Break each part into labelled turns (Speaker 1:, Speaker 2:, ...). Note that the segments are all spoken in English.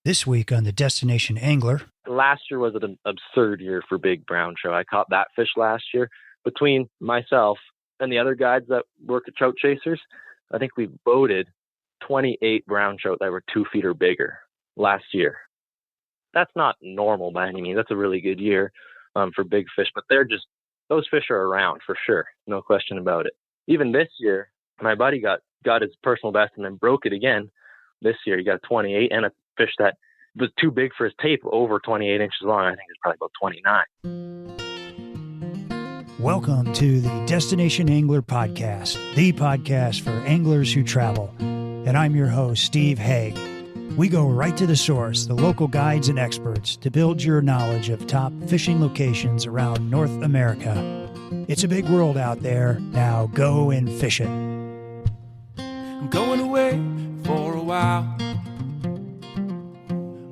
Speaker 1: This week on the Destination Angler.
Speaker 2: Last year was an absurd year for big brown trout. I caught that fish last year. Between myself and the other guides that work at Trout Chasers, I think we boated 28 brown trout that were 2 feet or bigger last year. That's not normal by any means. That's a really good year for big fish, but those fish are around for sure. No question about it. Even this year, my buddy got his personal best and then broke it again. This year, he got a 28 and a fish that was too big for his tape, over 28 inches long. I think it's probably about 29.
Speaker 1: Welcome to the Destination Angler Podcast, the podcast for anglers who travel. And I'm your host, Steve Haigh. We go right to the source, the local guides and experts, to build your knowledge of top fishing locations around North America. It's a big world out there. Now go and fish it.
Speaker 3: I'm going away for a while,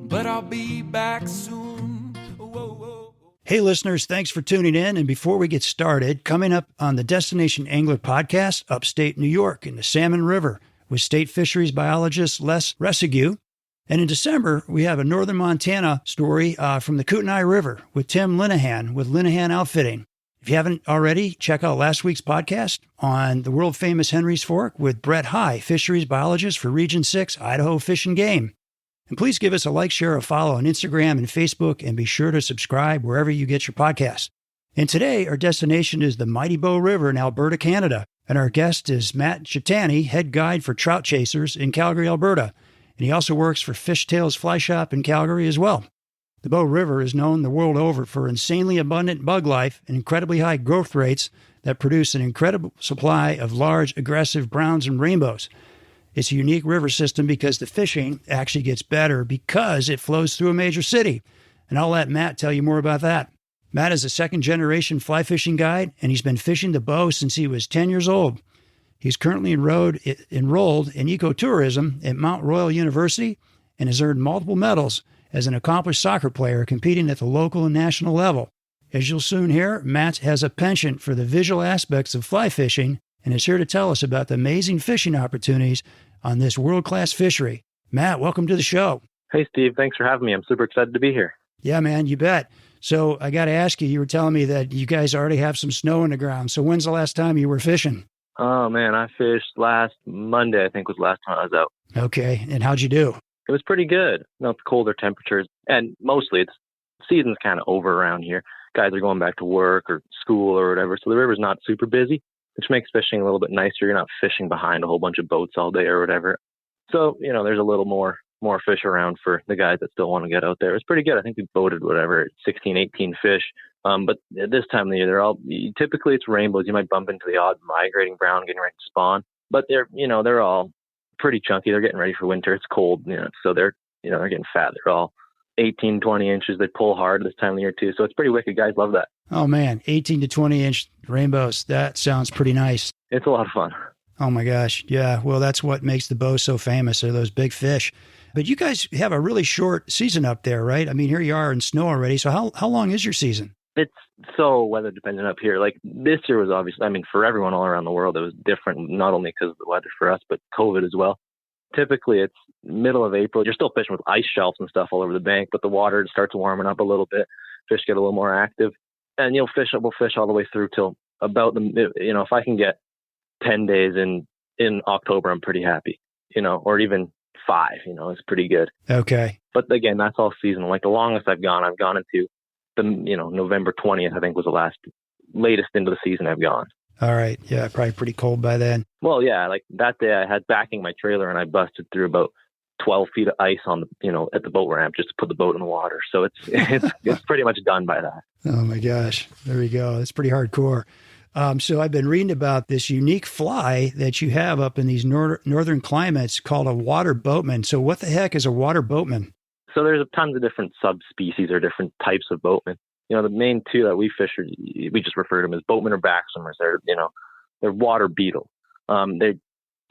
Speaker 3: but I'll be back soon. Whoa, whoa.
Speaker 1: Hey listeners, thanks for tuning in. And before we get started, coming up on the Destination Angler Podcast, upstate New York in the Salmon River with state fisheries biologist Les Resigue. And in December, we have a northern Montana story from the Kootenai River with Tim Linehan with Linehan Outfitting. If you haven't already, check out last week's podcast on the world-famous Henry's Fork with Brett Haigh, fisheries biologist for Region 6, Idaho Fish and Game. And please give us a like, share, or follow on Instagram and Facebook, and be sure to subscribe wherever you get your podcasts. And today, our destination is the Mighty Bow River in Alberta, Canada. And our guest is Matt Chatani, head guide for Trout Chasers in Calgary, Alberta. And he also works for Fishtails Fly Shop in Calgary as well. The Bow River is known the world over for insanely abundant bug life and incredibly high growth rates that produce an incredible supply of large, aggressive browns and rainbows. It's a unique river system because the fishing actually gets better because it flows through a major city. And I'll let Matt tell you more about that. Matt is a second-generation fly fishing guide, and he's been fishing the Bow since he was 10 years old. He's currently enrolled in ecotourism at Mount Royal University and has earned multiple medals as an accomplished soccer player competing at the local and national level. As you'll soon hear, Matt has a penchant for the visual aspects of fly fishing and is here to tell us about the amazing fishing opportunities on this world-class fishery. Matt, welcome to the show.
Speaker 2: Hey, Steve. Thanks for having me. I'm super excited to be here.
Speaker 1: Yeah, man, you bet. So I got to ask you, you were telling me that you guys already have some snow on the ground. So when's the last time you were fishing?
Speaker 2: Oh, man, I fished last Monday, I think was the last time I was out.
Speaker 1: Okay, and how'd you do?
Speaker 2: It was pretty good. It's colder temperatures, and mostly season's kind of over around here. Guys are going back to work or school or whatever, so the river's not super busy, which makes fishing a little bit nicer. You're not fishing behind a whole bunch of boats all day or whatever. So, there's a little more fish around for the guys that still want to get out there. It's pretty good. I think we boated, 16, 18 fish. But at this time of the year, typically it's rainbows. You might bump into the odd migrating brown getting ready to spawn, but they're all pretty chunky. They're getting ready for winter. It's cold, so they're getting fat. They're all 18, 20 inches. They pull hard this time of the year too. So it's pretty wicked. Guys love that. Oh man, 18 to 20 inch rainbows. That sounds pretty nice. It's a lot of fun.
Speaker 1: Oh my gosh. Yeah. Well, that's what makes the Bow so famous, are those big fish. But you guys have a really short season up there, right? I mean, here you are in snow already. So how long is your season?
Speaker 2: It's so weather dependent up here. Like this year was obviously, for everyone all around the world, it was different, not only because of the weather for us, but COVID as well. Typically it's middle of April. You're still fishing with ice shelves and stuff all over the bank, but the water starts warming up a little bit. Fish get a little more active, and we'll fish all the way through till about if I can get 10 days in October, I'm pretty happy, or even 5, it's pretty good.
Speaker 1: Okay.
Speaker 2: But again, that's all seasonal. Like the longest I've gone into November 20th, I think was the latest into the season I've gone.
Speaker 1: All right. Yeah. Probably pretty cold by then.
Speaker 2: Well, yeah. Like that day I had backing my trailer and I busted through about 12 feet of ice on at the boat ramp just to put the boat in the water. So it's pretty much done by that.
Speaker 1: Oh my gosh. There we go. That's pretty hardcore. So I've been reading about this unique fly that you have up in these northern climates called a water boatman. So what the heck is a water boatman?
Speaker 2: So there's tons of different subspecies or different types of boatmen. The main two that we fish we just refer to them as boatmen or backswimmers. They're water beetle. They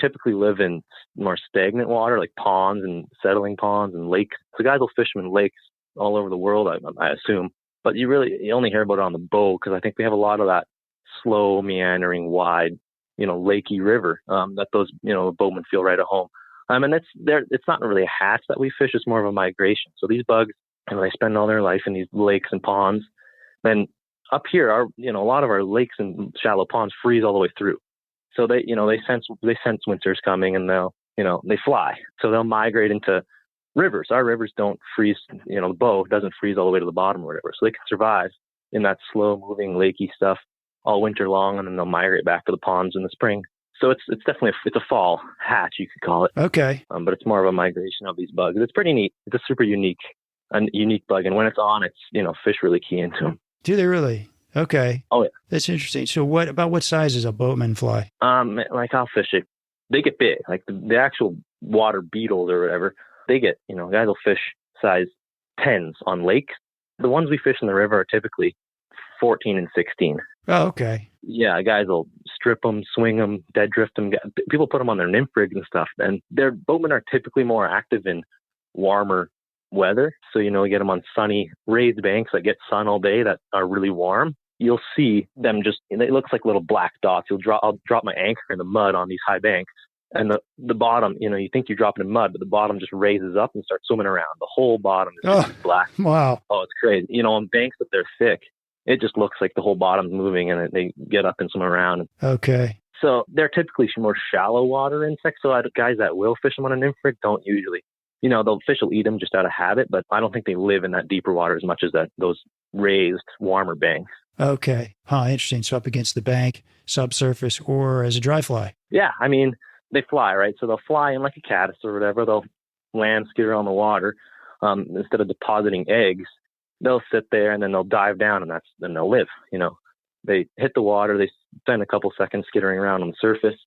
Speaker 2: typically live in more stagnant water, like ponds and settling ponds and lakes. So guys will fish them in lakes all over the world, I assume. But you only hear about it on the Bow because I think we have a lot of that slow, meandering, wide, lakey river that those, boatmen feel right at home. And it's not really a hatch that we fish. It's more of a migration. So these bugs, they spend all their life in these lakes and ponds. Then up here, a lot of our lakes and shallow ponds freeze all the way through. So they sense winter's coming, and they fly. So they'll migrate into rivers. Our rivers don't freeze. The bow doesn't freeze all the way to the bottom or whatever. So they can survive in that slow moving lakey stuff all winter long, and then they'll migrate back to the ponds in the spring. So it's definitely it's a fall hatch, you could call it.
Speaker 1: Okay.
Speaker 2: But it's more of a migration of these bugs. It's pretty neat. It's a super unique bug, and when it's on, it's fish really key into them.
Speaker 1: Do they really? Okay.
Speaker 2: Oh yeah.
Speaker 1: That's interesting. So what size does a boatman fly?
Speaker 2: Like I'll fish it. They get big, like the actual water beetles or whatever. They get, guys will fish size 10s on lakes. The ones we fish in the river are typically 14 and 16.
Speaker 1: Oh, okay.
Speaker 2: Yeah, guys will strip them, swing them, dead drift them. People put them on their nymph rigs and stuff. And their boatmen are typically more active in warmer weather. So, we get them on sunny raised banks that get sun all day that are really warm. You'll see them it looks like little black dots. I'll drop my anchor in the mud on these high banks. And the bottom, you think you're dropping in mud, but the bottom just raises up and starts swimming around. The whole bottom is black.
Speaker 1: Wow.
Speaker 2: Oh, it's crazy. On banks that they're thick, it just looks like the whole bottom's moving, and they get up and swim around.
Speaker 1: Okay.
Speaker 2: So they're typically more shallow water insects. So guys that will fish them on a nymph rig don't usually, the fish will eat them just out of habit, but I don't think they live in that deeper water as much as those raised, warmer banks.
Speaker 1: Okay. Interesting. So up against the bank, subsurface, or as a dry fly?
Speaker 2: Yeah. They fly, right? So they'll fly in like a caddis or whatever. They'll land skitter on the water. Instead of depositing eggs, they'll sit there and then they'll dive down, and then they'll live. They hit the water. They spend a couple seconds skittering around on the surface.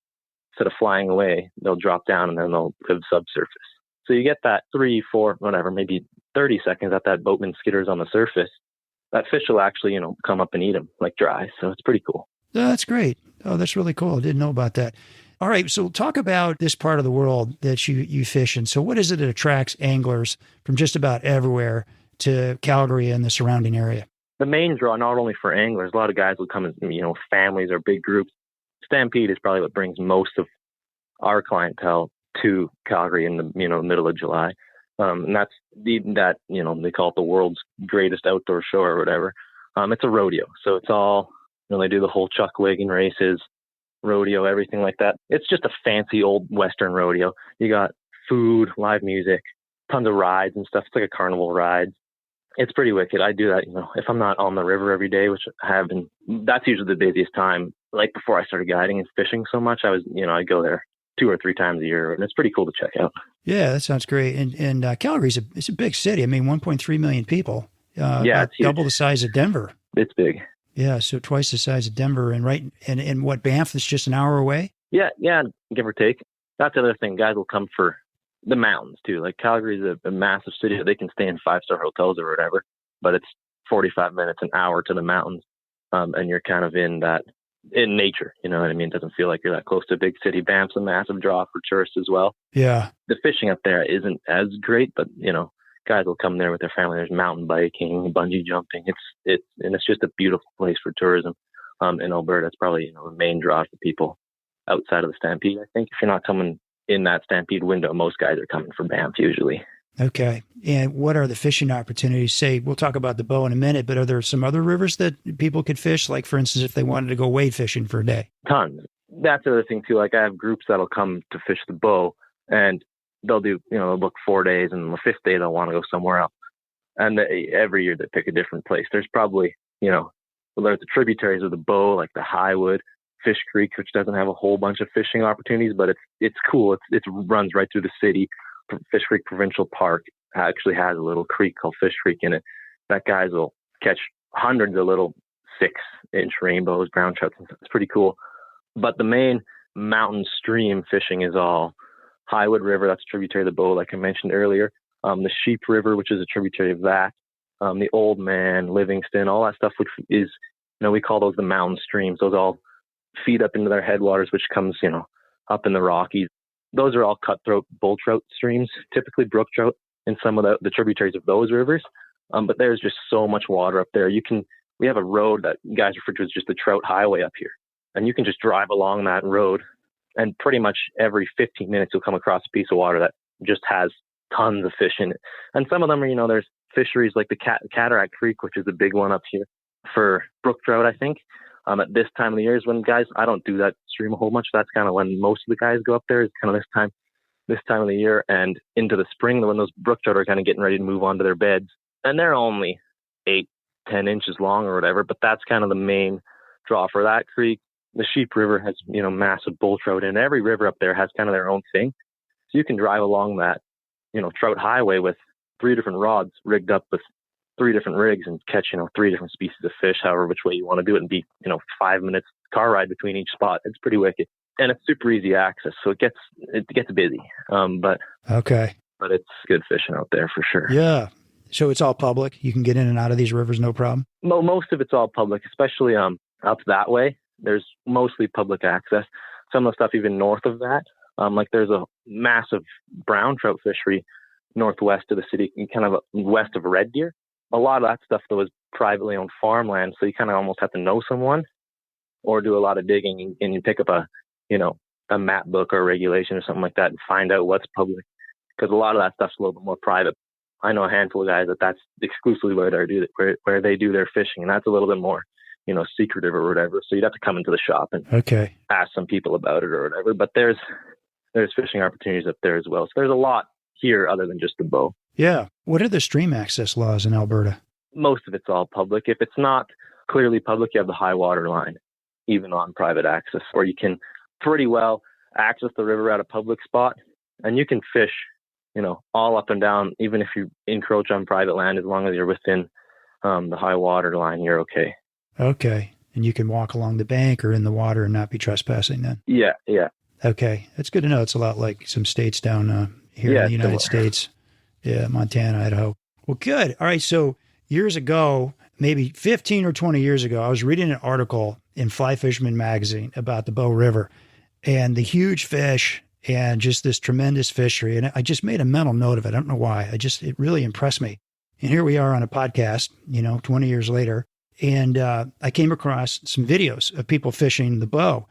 Speaker 2: Instead of flying away, they'll drop down and then they'll live subsurface. So you get that 3, 4, whatever, maybe 30 seconds that boatman skitters on the surface. That fish will actually, come up and eat them like dry. So it's pretty cool.
Speaker 1: Oh, that's great. Oh, that's really cool. I didn't know about that. All right. So talk about this part of the world that you fish in. So what is it that attracts anglers from just about everywhere to Calgary and the surrounding area?
Speaker 2: The main draw, not only for anglers, a lot of guys will come in, families or big groups. Stampede is probably what brings most of our clientele to Calgary in the, middle of July. And that's they call it the world's greatest outdoor show or whatever. It's a rodeo. So it's all, they do the whole chuck wagon races, rodeo, everything like that. It's just a fancy old Western rodeo. You got food, live music, tons of rides and stuff. It's like a carnival ride. It's pretty wicked. I do that, if I'm not on the river every day, which I have been, that's usually the busiest time. Like before I started guiding and fishing so much, I'd go there 2 or 3 times a year, and it's pretty cool to check out.
Speaker 1: Yeah, that sounds great. And Calgary's it's a big city. 1.3 million people.
Speaker 2: Yeah, it's
Speaker 1: double the size of Denver.
Speaker 2: It's big.
Speaker 1: Yeah, so twice the size of Denver, and what, Banff is just an hour away?
Speaker 2: Yeah, give or take. That's the other thing. Guys will come for the mountains too. Like Calgary's a massive city. They can stay in 5-star hotels or whatever, but it's 45 minutes, an hour to the mountains, and you're kind of in nature. You know what I mean? It doesn't feel like you're that close to a big city. Banff's a massive draw for tourists as well.
Speaker 1: Yeah.
Speaker 2: The fishing up there isn't as great, but guys will come there with their family. There's mountain biking, bungee jumping. It's just a beautiful place for tourism. In Alberta, it's probably the main draw for people outside of the Stampede. I think if you're not coming in that Stampede window, most guys are coming for Banff usually.
Speaker 1: Okay. And what are the fishing opportunities? Say, we'll talk about the bow in a minute, but are there some other rivers that people could fish? Like, for instance, if they wanted to go wade fishing for a day?
Speaker 2: Tons. That's the other thing too. Like, I have groups that'll come to fish the bow, and they'll do, they'll book 4 days, and the 5th day they'll want to go somewhere else. And every year they pick a different place. There's probably, there's the tributaries of the bow, like the Highwood, Fish Creek, which doesn't have a whole bunch of fishing opportunities, but it's cool. It runs right through the city. Fish Creek Provincial Park actually has a little creek called Fish Creek in it that guys will catch hundreds of little 6-inch rainbows, brown trouts. It's pretty cool. But the main mountain stream fishing is all Highwood River. That's a tributary of the Bow, like I mentioned earlier. The Sheep River, which is a tributary of that. The Old Man, Livingston, all that stuff, which is, we call those the mountain streams. Those all feed up into their headwaters, which comes, up in the Rockies. Those are all cutthroat bull trout streams, typically brook trout in some of the tributaries of those rivers. But there's just so much water up there. We have a road that guys refer to as just the Trout Highway up here. And you can just drive along that road And pretty much every 15 minutes, you'll come across a piece of water that just has tons of fish in it. And some of them are, there's fisheries like the Cataract Creek, which is a big one up here for brook trout, I think. At this time of the year is when guys, I don't do that stream a whole much. That's kind of when most of the guys go up there, is kind of this time of the year, and into the spring when those brook trout are kind of getting ready to move onto their beds. And they're only 8-10 inches long or whatever, but that's kind of the main draw for that creek. The Sheep River has, massive bull trout, and every river up there has kind of their own thing. So you can drive along that, trout highway with 3 different rods rigged up with 3 different rigs and catch, 3 different species of fish, however which way you want to do it, and be, 5 minutes car ride between each spot. It's pretty wicked. And it's super easy access. So it gets busy. But it's good fishing out there for sure.
Speaker 1: Yeah. So it's all public. You can get in and out of these rivers, no problem.
Speaker 2: Most of it's all public, especially up that way. There's mostly public access. Some of the stuff even north of that, like there's a massive brown trout fishery northwest of the city, kind of west of Red Deer. A lot of that stuff though is privately owned farmland, so you kind of almost have to know someone or do a lot of digging, and you pick up a map book or a regulation or something like that and find out what's public, because a lot of that stuff's a little bit more private. I know a handful of guys that's exclusively where they do their fishing, and that's a little bit more secretive or whatever. So you'd have to come into the shop and ask some people about it or whatever. But there's fishing opportunities up there as well. So there's a lot here other than just the bow.
Speaker 1: Yeah. What are the stream access laws in Alberta?
Speaker 2: Most of it's all public. If it's not clearly public, you have the high water line, even on private access, or you can pretty well access the river at a public spot, and you can fish, all up and down, even if you encroach on private land, as long as you're within the high water line, you're okay.
Speaker 1: Okay. And you can walk along the bank or in the water and not be trespassing then?
Speaker 2: Yeah.
Speaker 1: Okay. That's good to know. It's a lot like some states down here in the United States. Yeah, Montana, Idaho. Well, good. All right. So years ago, maybe 15 or 20 years ago, I was reading an article in Fly Fisherman magazine about the Bow River and the huge fish and just this tremendous fishery. And I just made a mental note of it. I don't know why. It really impressed me. And here we are on a podcast, 20 years later. And I came across some videos of people fishing the Bow.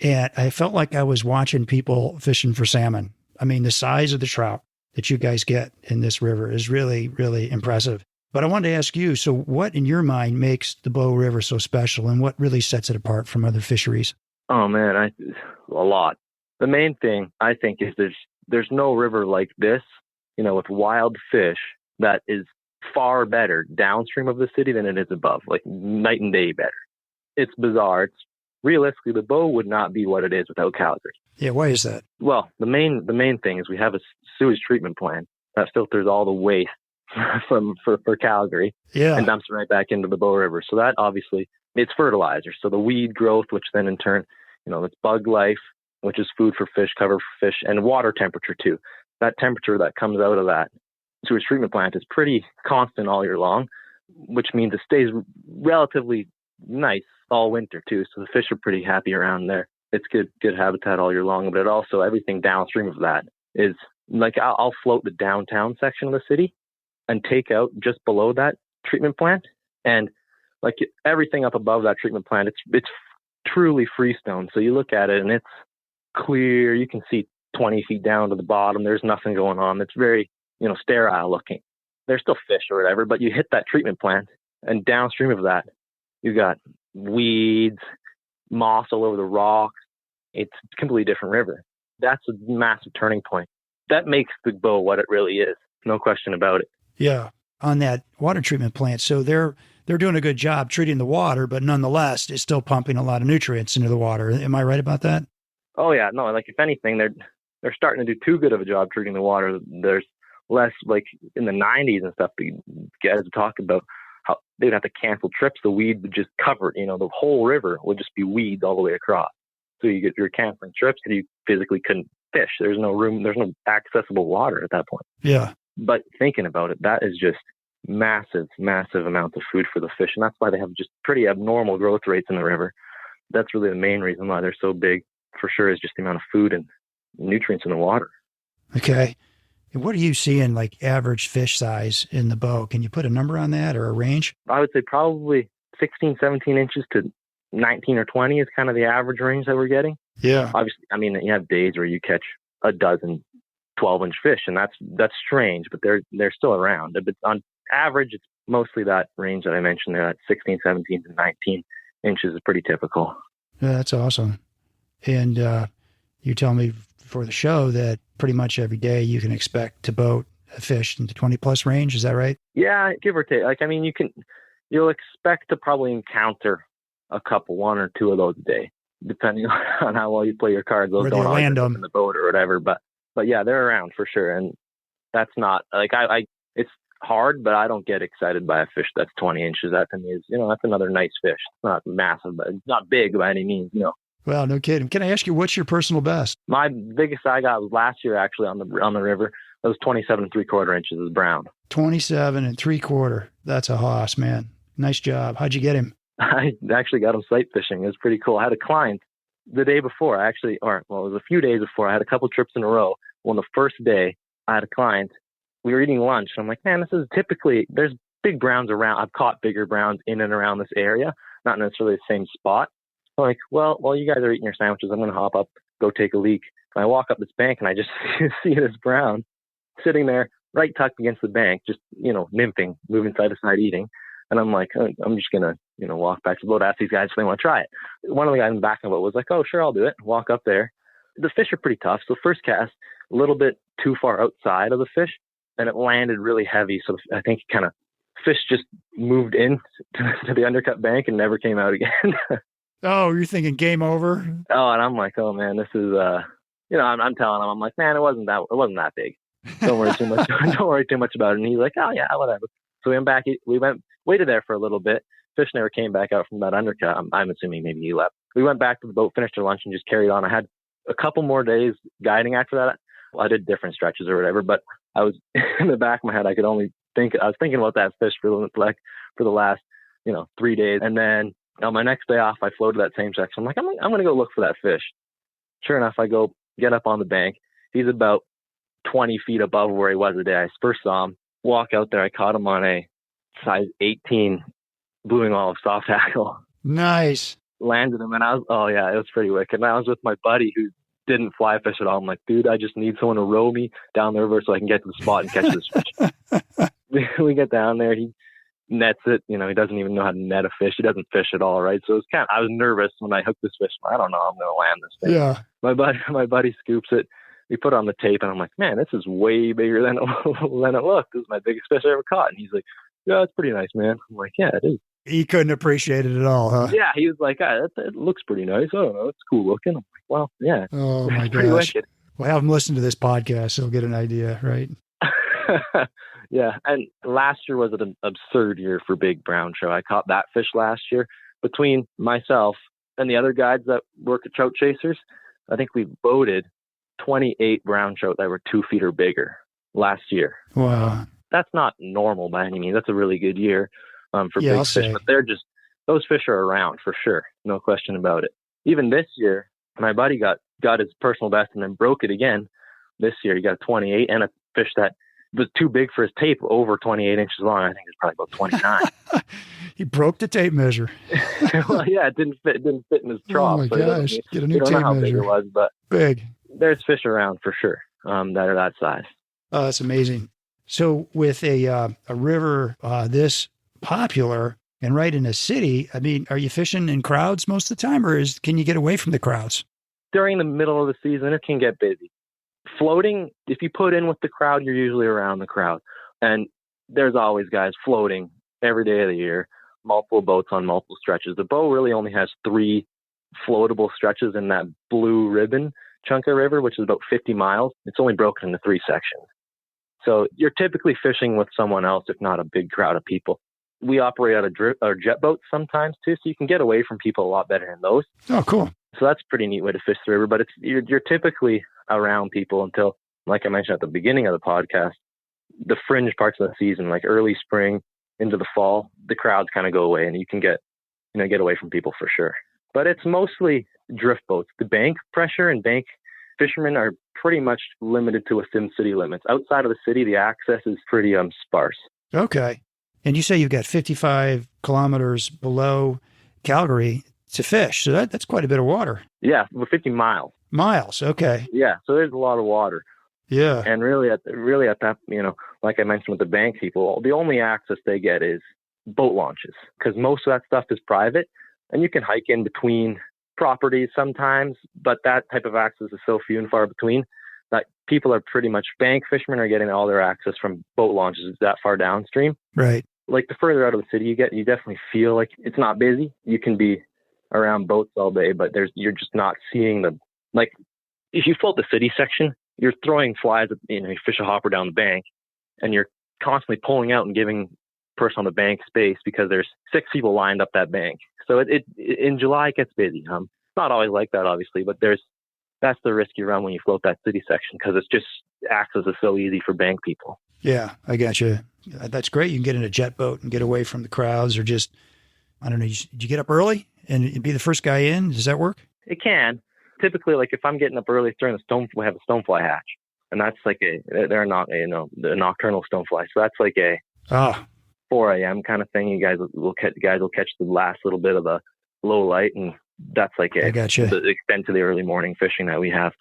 Speaker 1: And I felt like I was watching people fishing for salmon. I mean, the size of the trout that you guys get in this river is really, really impressive. But I wanted to ask you, so what in your mind makes the Bow River so special, and what really sets it apart from other fisheries?
Speaker 2: Oh, man, a lot. The main thing, I think, is there's no river like this, with wild fish that is far better downstream of the city than it is above, like night and day better. It's bizarre. Realistically, the Bow would not be what it is without Calgary.
Speaker 1: Yeah, why is that?
Speaker 2: Well, the main thing is we have a sewage treatment plant that filters all the waste for Calgary and dumps it right back into the Bow River. So that obviously, it's fertilizer. So the weed growth, which then in turn, it's bug life, which is food for fish, cover for fish, and water temperature too. That temperature that comes out of that sewage treatment plant is pretty constant all year long, which means it stays relatively nice all winter too. So the fish are pretty happy around there. It's good habitat all year long, but it also, everything downstream of that is like, I'll float the downtown section of the city and take out just below that treatment plant. And like everything up above that treatment plant, it's truly freestone. So you look at it and it's clear. You can see 20 feet down to the bottom. There's nothing going on. It's very, sterile looking. There's still fish or whatever, but you hit that treatment plant and downstream of that, you got weeds, moss all over the rocks. It's a completely different river. That's a massive turning point. That makes the Bow what it really is. No question about it.
Speaker 1: Yeah. On that water treatment plant. So they're doing a good job treating the water, but nonetheless, it's still pumping a lot of nutrients into the water. Am I right about that?
Speaker 2: Oh yeah. No, like if anything, they're starting to do too good of a job treating the water. There's less, like in the 90s and stuff, the guys talk about how they'd have to cancel trips. The weed would just cover it. The whole river would just be weeds all the way across. So you're canceling trips and you physically couldn't fish. There's no room. There's no accessible water at that point.
Speaker 1: Yeah.
Speaker 2: But thinking about it, that is just massive amounts of food for the fish. And that's why they have just pretty abnormal growth rates in the river. That's really the main reason why they're so big, for sure, is just the amount of food and nutrients in the water.
Speaker 1: Okay. And what are you seeing, like average fish size in the Bow? Can you put a number on that or a range?
Speaker 2: I would say probably 16, 17 inches to 19 or 20 is kind of the average range that we're getting.
Speaker 1: Yeah.
Speaker 2: Obviously, I mean, you have days where you catch a dozen 12-inch fish, and that's strange, but they're still around. But on average, it's mostly that range that I mentioned there, that 16, 17 to 19 inches is pretty typical.
Speaker 1: Yeah, that's awesome. And you tell me for the show that pretty much every day you can expect to boat a fish in the 20 plus range. Is that right?
Speaker 2: Yeah, give or take. Like, I mean, you'll expect to probably encounter a couple, one or two of those a day, depending on how well you play your cards. Those
Speaker 1: Where they
Speaker 2: don't always
Speaker 1: land
Speaker 2: end up
Speaker 1: them.
Speaker 2: in the boat or whatever. But yeah, they're around for sure. And that's not like it's hard, but I don't get excited by a fish that's 20 inches. That to me is, that's another nice fish. It's not massive, but it's not big by any means,
Speaker 1: Well, no kidding. Can I ask you, what's your personal best?
Speaker 2: My biggest I got was last year, actually, on the river. It was 27 3/4 inches is brown.
Speaker 1: 27 3/4. That's a hoss, man. Nice job. How'd you get him?
Speaker 2: I actually got him sight fishing. It was pretty cool. I had a client the day before, it was a few days before. I had a couple trips in a row. Well, the first day, I had a client. We were eating lunch. And I'm like, man, this is typically, there's big browns around. I've caught bigger browns in and around this area, not necessarily the same spot. I'm like, well, while you guys are eating your sandwiches, I'm going to hop up, go take a leak. And I walk up this bank and I just see this brown sitting there right tucked against the bank, just, nymphing, moving side to side eating. And I'm like, I'm just going to, walk back to the boat, ask these guys if they want to try it. One of the guys in the back of the boat was like, oh, sure, I'll do it. Walk up there. The fish are pretty tough. So first cast, a little bit too far outside of the fish, and it landed really heavy. So I think fish just moved in to the undercut bank and never came out again.
Speaker 1: Oh, you're thinking game over?
Speaker 2: Oh, and I'm like, oh man, this is, I'm telling him, I'm like, man, it wasn't that big. Don't worry too much. Don't worry too much about it. And he's like, oh yeah, whatever. So we waited there for a little bit. Fish never came back out from that undercut. I'm assuming maybe he left. We went back to the boat, finished our lunch, and just carried on. I had a couple more days guiding after that. I did different stretches or whatever, but I was in the back of my head. I was thinking about that fish for the last, 3 days. And then on my next day off, I floated that same section. I'm like, I'm going to go look for that fish. Sure enough, I go get up on the bank. He's about 20 feet above where he was the day I first saw him. Walk out there. I caught him on a size 18 blue and olive soft tackle.
Speaker 1: Nice.
Speaker 2: Landed him, and it was pretty wicked. And I was with my buddy who didn't fly fish at all. I'm like, dude, I just need someone to row me down the river so I can get to the spot and catch this fish. We get down there. He nets it. He doesn't even know how to net a fish. He doesn't fish at all, right? So I was nervous when I hooked this fish. I don't know, I'm going to land this thing.
Speaker 1: Yeah.
Speaker 2: My buddy scoops it. We put it on the tape, and I'm like, man, this is way bigger than it looked. This is my biggest fish I ever caught. And he's like, yeah, it's pretty nice, man. I'm like, yeah, it is.
Speaker 1: He couldn't appreciate it at all, huh?
Speaker 2: Yeah, he was like, it looks pretty nice. I don't know, it's cool looking. I'm like, well, yeah.
Speaker 1: Oh my gosh. Well, have him listen to this podcast. So he'll get an idea, right?
Speaker 2: Yeah, and last year was an absurd year for big brown trout. I caught that fish last year. Between myself and the other guides that work at Trout Chasers, I think we boated 28 brown trout that were 2 feet or bigger last year.
Speaker 1: Wow.
Speaker 2: That's not normal by any means. That's a really good year for big
Speaker 1: I'll
Speaker 2: fish,
Speaker 1: say.
Speaker 2: but those fish are around for sure. No question about it. Even this year, my buddy got his personal best and then broke it again. This year, he got a 28 and a fish that was too big for his tape, over 28 inches long. I think it's probably about 29.
Speaker 1: He broke the tape measure.
Speaker 2: Well, yeah, it didn't fit in his trough.
Speaker 1: Oh my
Speaker 2: so
Speaker 1: gosh. Get a new
Speaker 2: don't know
Speaker 1: tape
Speaker 2: how big
Speaker 1: measure.
Speaker 2: it was, but
Speaker 1: Big.
Speaker 2: there's fish around for sure that are that size.
Speaker 1: Oh, that's amazing. So with a river this popular and right in a city, I mean, are you fishing in crowds most of the time, or can you get away from the crowds?
Speaker 2: During the middle of the season, it can get busy. Floating, if you put in with the crowd, you're usually around the crowd. And there's always guys floating every day of the year, multiple boats on multiple stretches. The boat really only has 3 floatable stretches in that blue ribbon chunk of river, which is about 50 miles. It's only broken into 3 sections. So you're typically fishing with someone else, if not a big crowd of people. We operate out of jet boats sometimes too, so you can get away from people a lot better in those.
Speaker 1: Oh, cool.
Speaker 2: So that's a pretty neat way to fish the river, but you're typically around people until, like I mentioned at the beginning of the podcast, the fringe parts of the season, like early spring into the fall, the crowds kind of go away and you can get away from people for sure. But it's mostly drift boats. The bank pressure and bank fishermen are pretty much limited to within city limits. Outside of the city, the access is pretty sparse.
Speaker 1: Okay. And you say you've got 55 kilometers below Calgary. to fish. So that's quite a bit of water.
Speaker 2: Yeah, we're 50 miles.
Speaker 1: Miles, okay.
Speaker 2: Yeah, so there's a lot of water.
Speaker 1: Yeah.
Speaker 2: And really at that, like I mentioned with the bank people, the only access they get is boat launches, because most of that stuff is private, and you can hike in between properties sometimes, but that type of access is so few and far between that people are pretty much, bank fishermen are getting all their access from boat launches that far downstream.
Speaker 1: Right.
Speaker 2: Like the further out of the city you get, you definitely feel like it's not busy. You can be around boats all day, but you're just not seeing like if you float the city section, you're throwing flies at, you fish a hopper down the bank, and you're constantly pulling out and giving person on the bank space because there's 6 people lined up that bank. So it in July it gets busy. It's not always like that, obviously, but that's the risk you run when you float that city section, because it's just access is so easy for bank people.
Speaker 1: Yeah, I got you. That's great. You can get in a jet boat and get away from the crowds, or just, I don't know, did you get up early and be the first guy in? Does that work?
Speaker 2: It can. Typically, like if I'm getting up early during we have a stonefly hatch, and that's like they're not, the nocturnal stonefly. So that's like a 4 a.m. kind of thing. You guys will catch the last little bit of the low light, and that's like
Speaker 1: I gotcha.
Speaker 2: The extent to the early morning fishing that we have.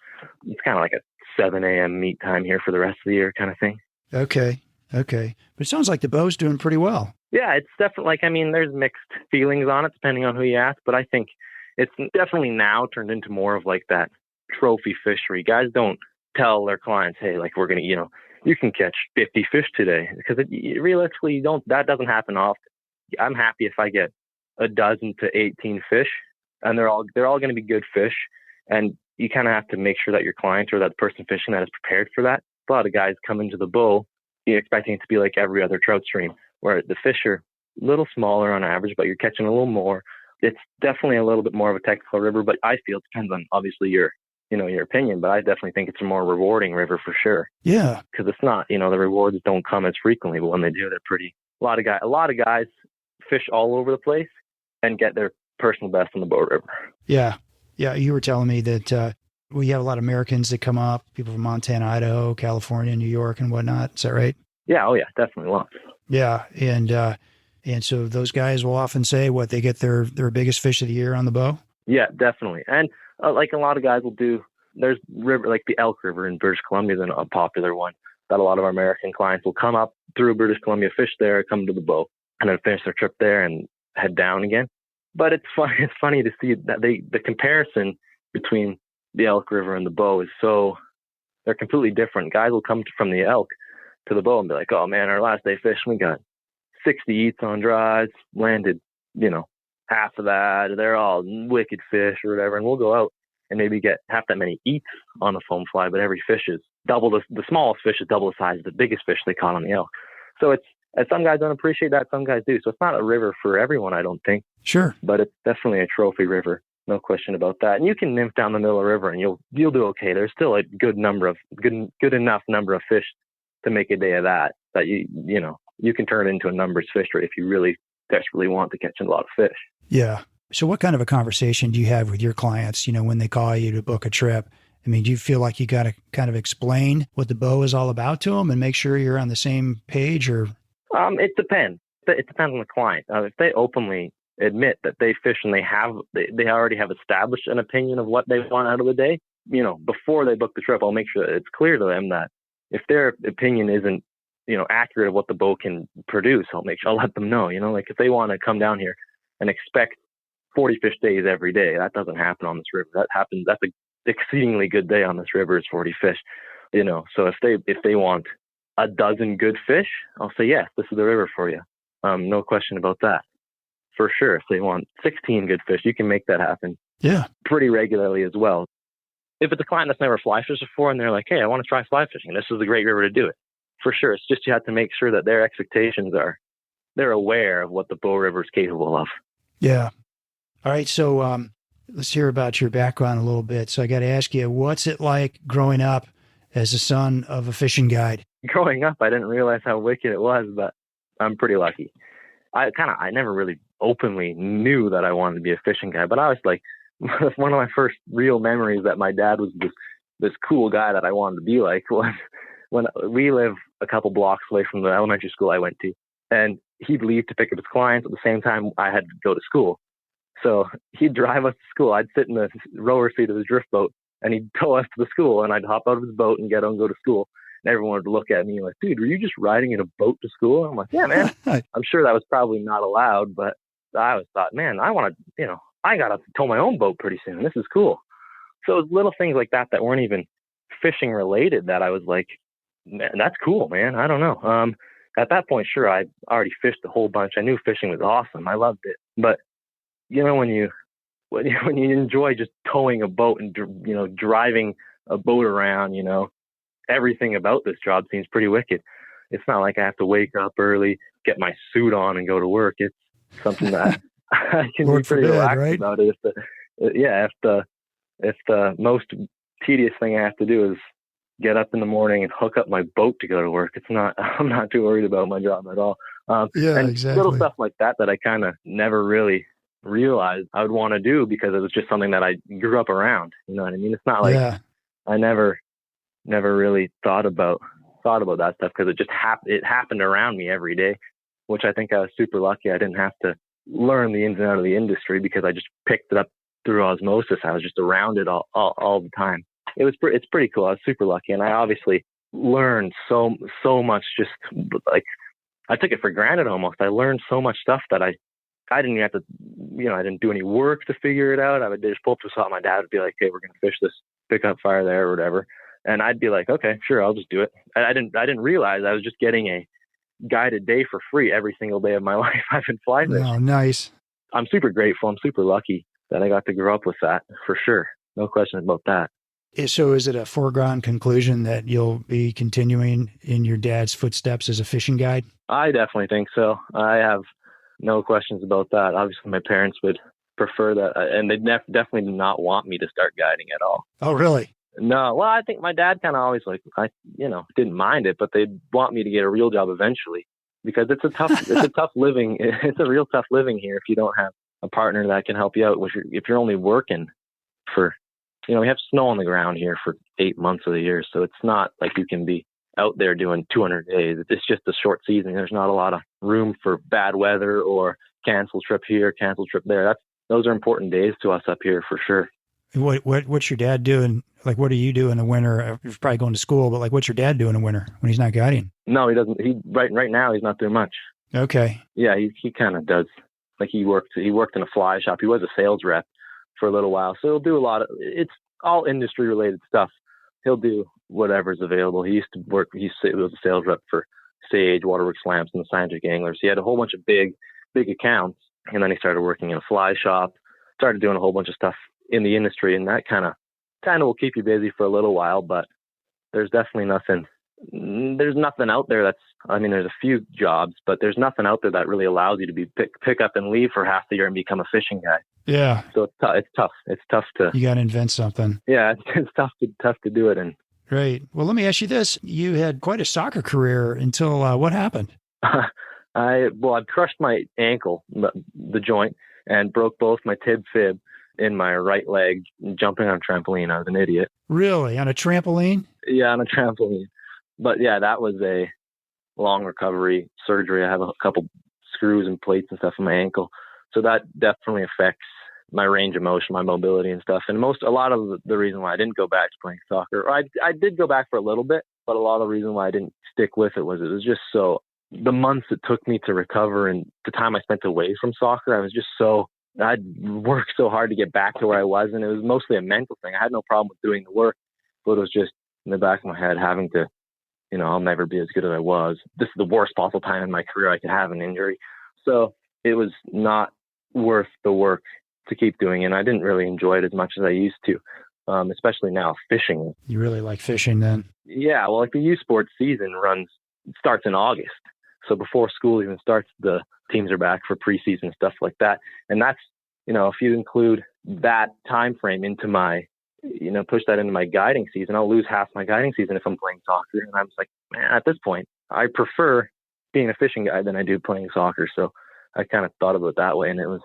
Speaker 2: It's kind of like a 7 a.m. meet time here for the rest of the year kind of thing.
Speaker 1: Okay. But it sounds like the bow's doing pretty well.
Speaker 2: Yeah, it's definitely there's mixed feelings on it depending on who you ask, but I think it's definitely now turned into more of like that trophy fishery. Guys don't tell their clients, hey, like we're going to, you can catch 50 fish today, because realistically that doesn't happen often. I'm happy if I get a dozen to 18 fish, and they're all going to be good fish. And you kind of have to make sure that your client or that person fishing that is prepared for that. A lot of guys come into the bow, you're expecting it to be like every other trout stream, where the fish are a little smaller on average, but you're catching a little more. It's definitely a little bit more of a technical river, but I feel it depends on obviously your opinion, but I definitely think it's a more rewarding river for sure.
Speaker 1: Yeah.
Speaker 2: Because it's not, the rewards don't come as frequently, but when they do, they're pretty, a lot of guys fish all over the place and get their personal best on the Bow River.
Speaker 1: Yeah. Yeah. You were telling me that, we have a lot of Americans that come up, people from Montana, Idaho, California, New York, and whatnot. Is that right?
Speaker 2: Yeah. Oh yeah, definitely lots.
Speaker 1: Yeah. And so those guys will often say what they get their biggest fish of the year on the bow.
Speaker 2: Yeah, definitely. And like a lot of guys will do, there's river, like the Elk River in British Columbia is a popular one that a lot of our American clients will come up through British Columbia, fish there, come to the bow, and then finish their trip there and head down again. But it's funny to see that the comparison between the Elk River and the bow is they're completely different. Guys will come from the Elk to the bow and be like, oh man, our last day fishing, we got 60 eats on dries, landed, half of that. They're all wicked fish or whatever. And we'll go out and maybe get half that many eats on a foam fly, but every fish is double the smallest fish is double the size of the biggest fish they caught on the Elk. So some guys don't appreciate that. Some guys do. So it's not a river for everyone, I don't think.
Speaker 1: Sure.
Speaker 2: But it's definitely a trophy river. No question about that. And you can nymph down the middle of the river and you'll do okay. There's still a good enough number of fish to make a day of that you can turn it into a numbers fishery if you really desperately want to catch a lot of fish.
Speaker 1: Yeah. So what kind of a conversation do you have with your clients, when they call you to book a trip? I mean, do you feel like you got to kind of explain what the bow is all about to them and make sure you're on the same page, or?
Speaker 2: It depends. It depends on the client. If they openly admit that they fish and they already have established an opinion of what they want out of the day, before they book the trip, I'll make sure that it's clear to them that if their opinion isn't, accurate of what the bow can produce, I'll let them know, like if they want to come down here and expect 40 fish days every day, that doesn't happen on this river. That's an exceedingly good day on this river is 40 fish, so if they want a dozen good fish, I'll say, yes, this is the river for you. No question about that. For sure. If they want 16 good fish, you can make that happen.
Speaker 1: Yeah. Pretty
Speaker 2: regularly as well. If it's a client that's never fly fished before and they're like, hey, I want to try fly fishing, this is a great river to do it. For sure. It's just you have to make sure that their expectations they're aware of what the Bow River is capable of.
Speaker 1: Yeah. All right. So let's hear about your background a little bit. So I got to ask you, what's it like growing up as the son of a fishing guide?
Speaker 2: Growing up, I didn't realize how wicked it was, but I'm pretty lucky. I never really openly knew that I wanted to be a fishing guy, but I was like, one of my first real memories that my dad was this cool guy that I wanted to be like was when we live a couple blocks away from the elementary school I went to, and he'd leave to pick up his clients at the same time I had to go to school. So he'd drive us to school. I'd sit in the rower seat of the drift boat, and he'd tow us to the school, and I'd hop out of his boat and get on and go to school. And everyone would look at me like, dude, were you just riding in a boat to school? I'm like, yeah, man. I'm sure that was probably not allowed, but I always thought, man, I want to, I got to tow my own boat pretty soon. This is cool. So it was little things like that weren't even fishing related that I was like, man, that's cool, man. I don't know. At that point, sure, I already fished a whole bunch. I knew fishing was awesome. I loved it. But, when you enjoy just towing a boat and, driving a boat around, everything about this job seems pretty wicked. It's not like I have to wake up early, get my suit on and go to work. It's something that I can be pretty relaxed about it. If the most tedious thing I have to do is get up in the morning and hook up my boat to go to work, I'm not too worried about my job at all. And
Speaker 1: exactly.
Speaker 2: Little stuff like that I kind of never really realized I would want to do because it was just something that I grew up around. You know what I mean? It's not like I never really thought about that stuff because it happened around me every day, which I think I was super lucky. I didn't have to learn the ins and outs of the industry because I just picked it up through osmosis. I was just around it all the time. It's pretty cool. I was super lucky, and I obviously learned so much. Just like I took it for granted almost. I learned so much stuff that I didn't even have to, I didn't do any work to figure it out. I would just pull up to something. My dad would be like, "Hey, we're gonna fish this pickup fire there or whatever," and I'd be like, "Okay, sure, I'll just do it." I didn't realize I was just getting a guided day for free every single day of my life. I've been fly fishing.
Speaker 1: Oh, nice.
Speaker 2: I'm super grateful. I'm super lucky that I got to grow up with that for sure. No question about that.
Speaker 1: So is it a foregone conclusion that you'll be continuing in your dad's footsteps as a fishing guide?
Speaker 2: I definitely think so. I have no questions about that. Obviously, my parents would prefer that, and they definitely did not want me to start guiding at all.
Speaker 1: Oh, really?
Speaker 2: No. Well, I think my dad kind of always didn't mind it, but they'd want me to get a real job eventually because it's a tough living. It's a real tough living here if you don't have a partner that can help you out. If you're only working for, we have snow on the ground here for 8 months of the year. So it's not like you can be out there doing 200 days. It's just a short season. There's not a lot of room for bad weather or cancel trip here, cancel trip there. Those are important days to us up here for sure.
Speaker 1: What's your dad doing? Like, what do you do in the winter? You're probably going to school, but like, what's your dad doing in the winter when he's not guiding?
Speaker 2: No, he doesn't. Right now he's not doing much.
Speaker 1: Okay.
Speaker 2: Yeah, he kind of does. Like he worked in a fly shop. He was a sales rep for a little while. So he'll do a lot of, it's all industry related stuff. He'll do whatever's available. He used to work, he was a sales rep for Sage, Waterworks Lamps, and the Scientific Anglers. He had a whole bunch of big accounts. And then he started working in a fly shop, started doing a whole bunch of stuff in the industry. And that kind of will keep you busy for a little while, but there's definitely nothing out there there's a few jobs, but there's nothing out there that really allows you to be pick up and leave for half the year and become a fishing guy.
Speaker 1: Yeah.
Speaker 2: So it's tough. It's tough to.
Speaker 1: You got to invent something.
Speaker 2: Yeah, it's tough to do it. And
Speaker 1: great. Well, let me ask you this: you had quite a soccer career until what happened?
Speaker 2: I crushed my ankle, the joint, and broke both my fib in my right leg jumping on a trampoline. I was an idiot.
Speaker 1: Really? On a trampoline?
Speaker 2: Yeah, on a trampoline. But yeah, that was a long recovery surgery. I have a couple screws and plates and stuff in my ankle. So that definitely affects my range of motion, my mobility and stuff. And a lot of the reason why I didn't go back to playing soccer, or I did go back for a little bit, but a lot of the reason why I didn't stick with it was just the months it took me to recover and the time I spent away from soccer, I'd worked so hard to get back to where I was. And it was mostly a mental thing. I had no problem with doing the work, but it was just in the back of my head having to, I'll never be as good as I was. This is the worst possible time in my career I could have an injury. So it was not worth the work to keep doing. And I didn't really enjoy it as much as I used to, especially now fishing.
Speaker 1: You really like fishing then?
Speaker 2: Yeah. Well, like the U Sports season starts in August. So before school even starts, the teams are back for preseason, stuff like that. And that's, if you include that time frame into my, push that into my guiding season, I'll lose half my guiding season if I'm playing soccer. And I'm just like, man, at this point, I prefer being a fishing guide than I do playing soccer. So I kind of thought about it that way. And it was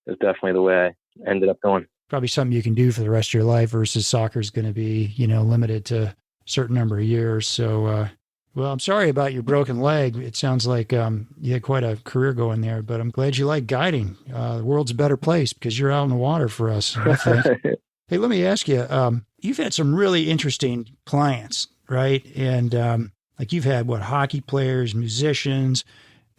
Speaker 2: definitely the way I ended up going.
Speaker 1: Probably something you can do for the rest of your life versus soccer is going to be, limited to a certain number of years. So, Well, I'm sorry about your broken leg. It sounds like you had quite a career going there, but I'm glad you like guiding. The world's a better place because you're out in the water for us, I think. Hey, let me ask you, you've had some really interesting clients, right? And like you've had, hockey players, musicians,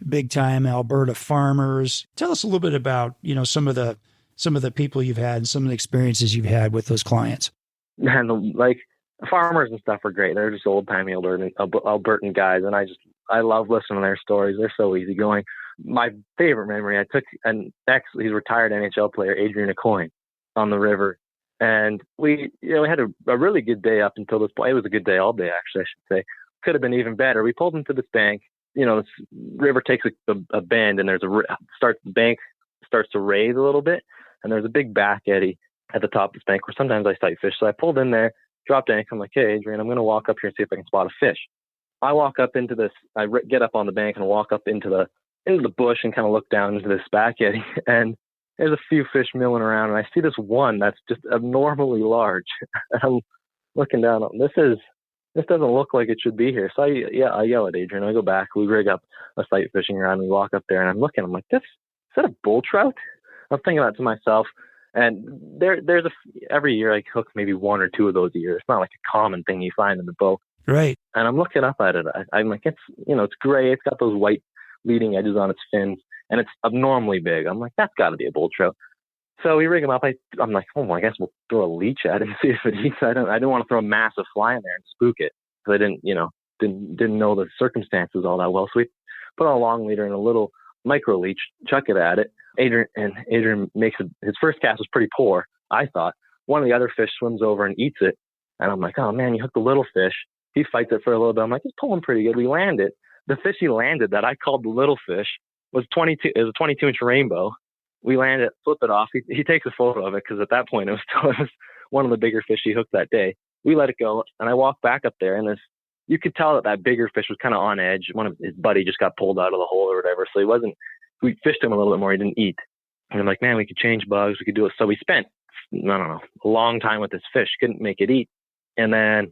Speaker 1: big time Alberta farmers. Tell us a little bit about, some of the people you've had and some of the experiences you've had with those clients.
Speaker 2: Man, like farmers and stuff are great. They're just old timey Albertan guys, and I love listening to their stories. They're so easygoing. My favorite memory, I took he's retired NHL player, Adrian Aucoin, on the river, and we had a really good day up until this point. It was a good day all day, actually, I should say. Could have been even better. We pulled into this bank. This river takes a bend, and the bank starts to raise a little bit, and there's a big back eddy at the top of this bank where sometimes I sight fish. So I pulled in there, dropped anchor. I'm like, hey, Adrian, I'm going to walk up here and see if I can spot a fish. I walk up into this. I get up on the bank and walk up into the bush and kind of look down into this back eddy, and there's a few fish milling around, and I see this one that's just abnormally large. I'm looking down. This doesn't look like it should be here. So I yell at Adrian. I go back. We rig up a sight fishing rod. We walk up there, and I'm looking. I'm like, is that a bull trout? I'm thinking that to myself. And there's every year I hook maybe one or two of those a year. It's not like a common thing you find in the boat.
Speaker 1: Right.
Speaker 2: And I'm looking up at it. I'm like, it's gray. It's got those white leading edges on its fins, and it's abnormally big. I'm like, that's got to be a bull trout. So we rig him up. I'm like, I guess we'll throw a leech at it and see if it eats. I didn't want to throw a massive fly in there and spook it because I didn't know the circumstances all that well. So we put a long leader and a little micro leech, chuck it at it. Adrian makes his first cast was pretty poor, I thought. One of the other fish swims over and eats it. And I'm like, oh man, you hooked the little fish. He fights it for a little bit. I'm like, he's pulling pretty good. We land it. The fish he landed that I called the little fish was 22. It was a 22-inch rainbow. We land it, flip it off. He takes a photo of it because at that point it was one of the bigger fish he hooked that day. We let it go, and I walked back up there, and you could tell that bigger fish was kind of on edge. One of his buddy just got pulled out of the hole or whatever, so we fished him a little bit more. He didn't eat. And I'm like, man, we could change bugs. We could do it. So we spent, a long time with this fish. Couldn't make it eat. And then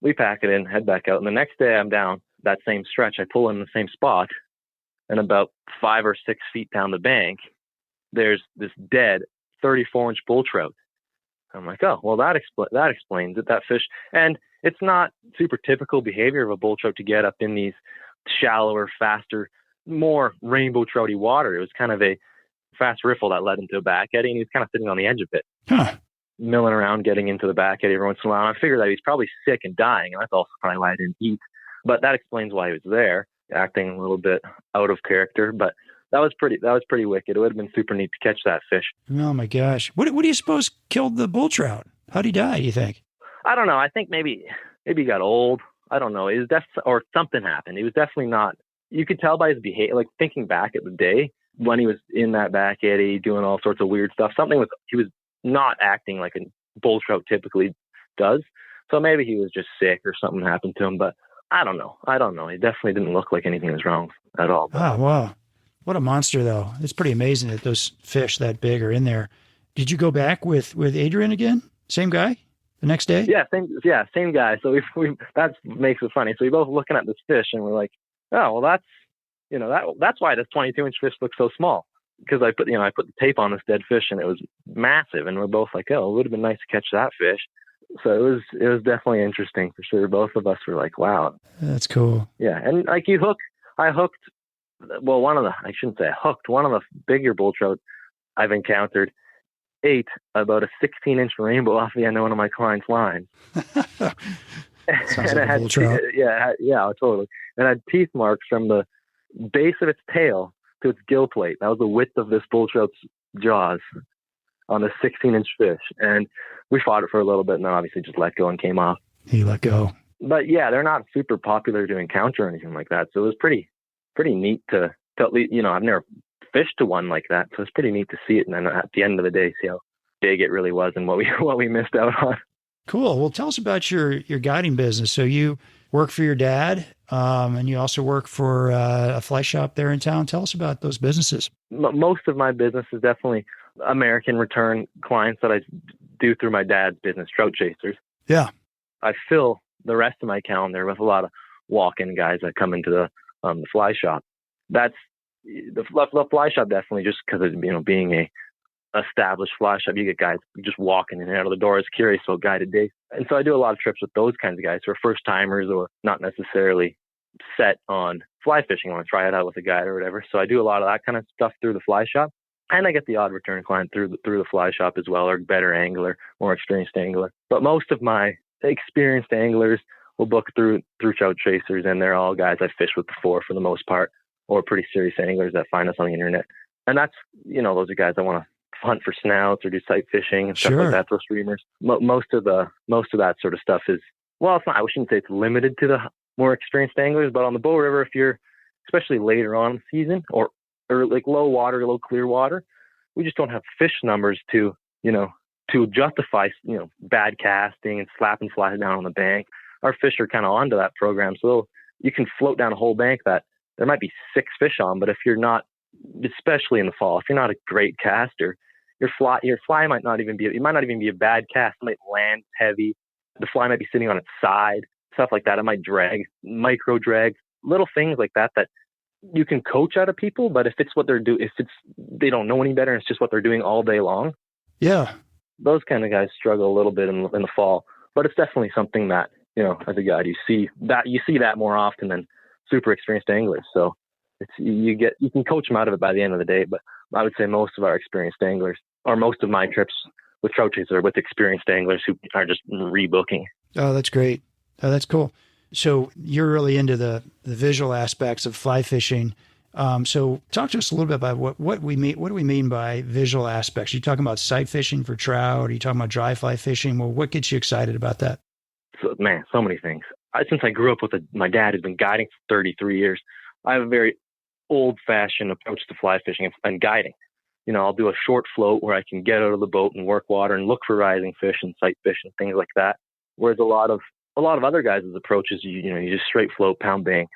Speaker 2: we pack it in, head back out. And the next day I'm down that same stretch. I pull in the same spot, and about 5 or 6 feet down the bank, there's this dead 34-inch bull trout. I'm like, oh, well, that explains it, that fish. And it's not super typical behavior of a bull trout to get up in these shallower, faster, more rainbow trouty water. It was kind of a fast riffle that led into a back eddy, and he was kind of sitting on the edge of it, milling around, getting into the back eddy every once in a while. And I figured that he's probably sick and dying, and that's also probably why I didn't eat. But that explains why he was there, acting a little bit out of character. But that was pretty wicked. It would have been super neat to catch that fish.
Speaker 1: Oh my gosh. What do you suppose killed the bull trout? How'd he die, do you think?
Speaker 2: I don't know. I think maybe he got old. I don't know. Or something happened. He was definitely not. You could tell by his behavior, like thinking back at the day when he was in that back eddy doing all sorts of weird stuff. He was not acting like a bull trout typically does. So maybe he was just sick or something happened to him. But I don't know. He definitely didn't look like anything was wrong at all.
Speaker 1: Oh, wow. What a monster, though. It's pretty amazing that those fish that big are in there. Did you go back with Adrian again? Same guy the next day?
Speaker 2: Yeah, same guy. So we that makes it funny. So we both looking at this fish and we're like, oh, well, that's why this 22-inch fish looks so small. Because I put the tape on this dead fish and it was massive. And we're both like, oh, it would have been nice to catch that fish. So it was definitely interesting for sure. Both of us were like, wow.
Speaker 1: That's cool.
Speaker 2: Yeah. And like I hooked one of the bigger bull trout I've encountered ate about a 16-inch rainbow off the end of one of my client's lines.
Speaker 1: Sounds like a bull trout.
Speaker 2: Yeah, totally. And it had teeth marks from the base of its tail to its gill plate. That was the width of this bull trout's jaws on a 16-inch fish. And we fought it for a little bit and then obviously just let go and came off.
Speaker 1: He let go.
Speaker 2: But yeah, they're not super popular to encounter or anything like that. So it was pretty neat to I've never fished to one like that. So it's pretty neat to see it. And then at the end of the day, see how big it really was and what we missed out on.
Speaker 1: Cool. Well, tell us about your guiding business. So you work for your dad, and you also work for a fly shop there in town. Tell us about those businesses.
Speaker 2: Most of my business is definitely American return clients that I do through my dad's business, Trout Chasers.
Speaker 1: Yeah.
Speaker 2: I fill the rest of my calendar with a lot of walk-in guys that come into the fly shop. That's the fly shop, definitely, just because of, being a established fly shop, you get guys just walking in and out of the doors, curious about guided days. And so I do a lot of trips with those kinds of guys who are first timers or not necessarily set on fly fishing, want to try it out with a guide or whatever. So I do a lot of that kind of stuff through the fly shop. And I get the odd return client through the fly shop as well, or better angler, more experienced angler. But most of my experienced anglers will book through Trout Chasers, and they're all guys I fish with before for the most part, or pretty serious anglers that find us on the internet. And that's, those are guys I want to hunt for snouts or do sight fishing and stuff like that, throw streamers. Most of that sort of stuff is, well, it's not, I shouldn't say it's limited to the more experienced anglers, but on the Bow River, if you're especially later on in the season or like low water, low clear water, we just don't have fish numbers to justify, bad casting and slapping flies down on the bank. Our fish are kind of onto that program. So you can float down a whole bank that there might be 6 fish on, but if you're not, especially in the fall, if you're not a great caster, your fly might not even be a bad cast. It might land heavy. The fly might be sitting on its side, stuff like that. It might drag, micro drag, little things like that you can coach out of people. But if it's what they're doing, they don't know any better and it's just what they're doing all day long.
Speaker 1: Yeah. Those
Speaker 2: kind of guys struggle a little bit in the fall, but it's definitely something that, as a guide, you see that more often than super experienced anglers. So you can coach them out of it by the end of the day. But I would say most of our experienced anglers, or most of my trips with Trout Chasers, are with experienced anglers who are just rebooking.
Speaker 1: Oh, that's great. Oh, that's cool. So you're really into the visual aspects of fly fishing. So talk to us a little bit about what we mean. What do we mean by visual aspects? Are you talking about sight fishing for trout? Are you talking about dry fly fishing? Well, what gets you excited about that?
Speaker 2: So, man, so many things. Since I grew up with my dad who's been guiding for 33 years, I have a very old-fashioned approach to fly fishing and guiding. I'll do a short float where I can get out of the boat and work water and look for rising fish and sight fish and things like that. Whereas a lot of other guys' approaches, you just straight float, pound bank.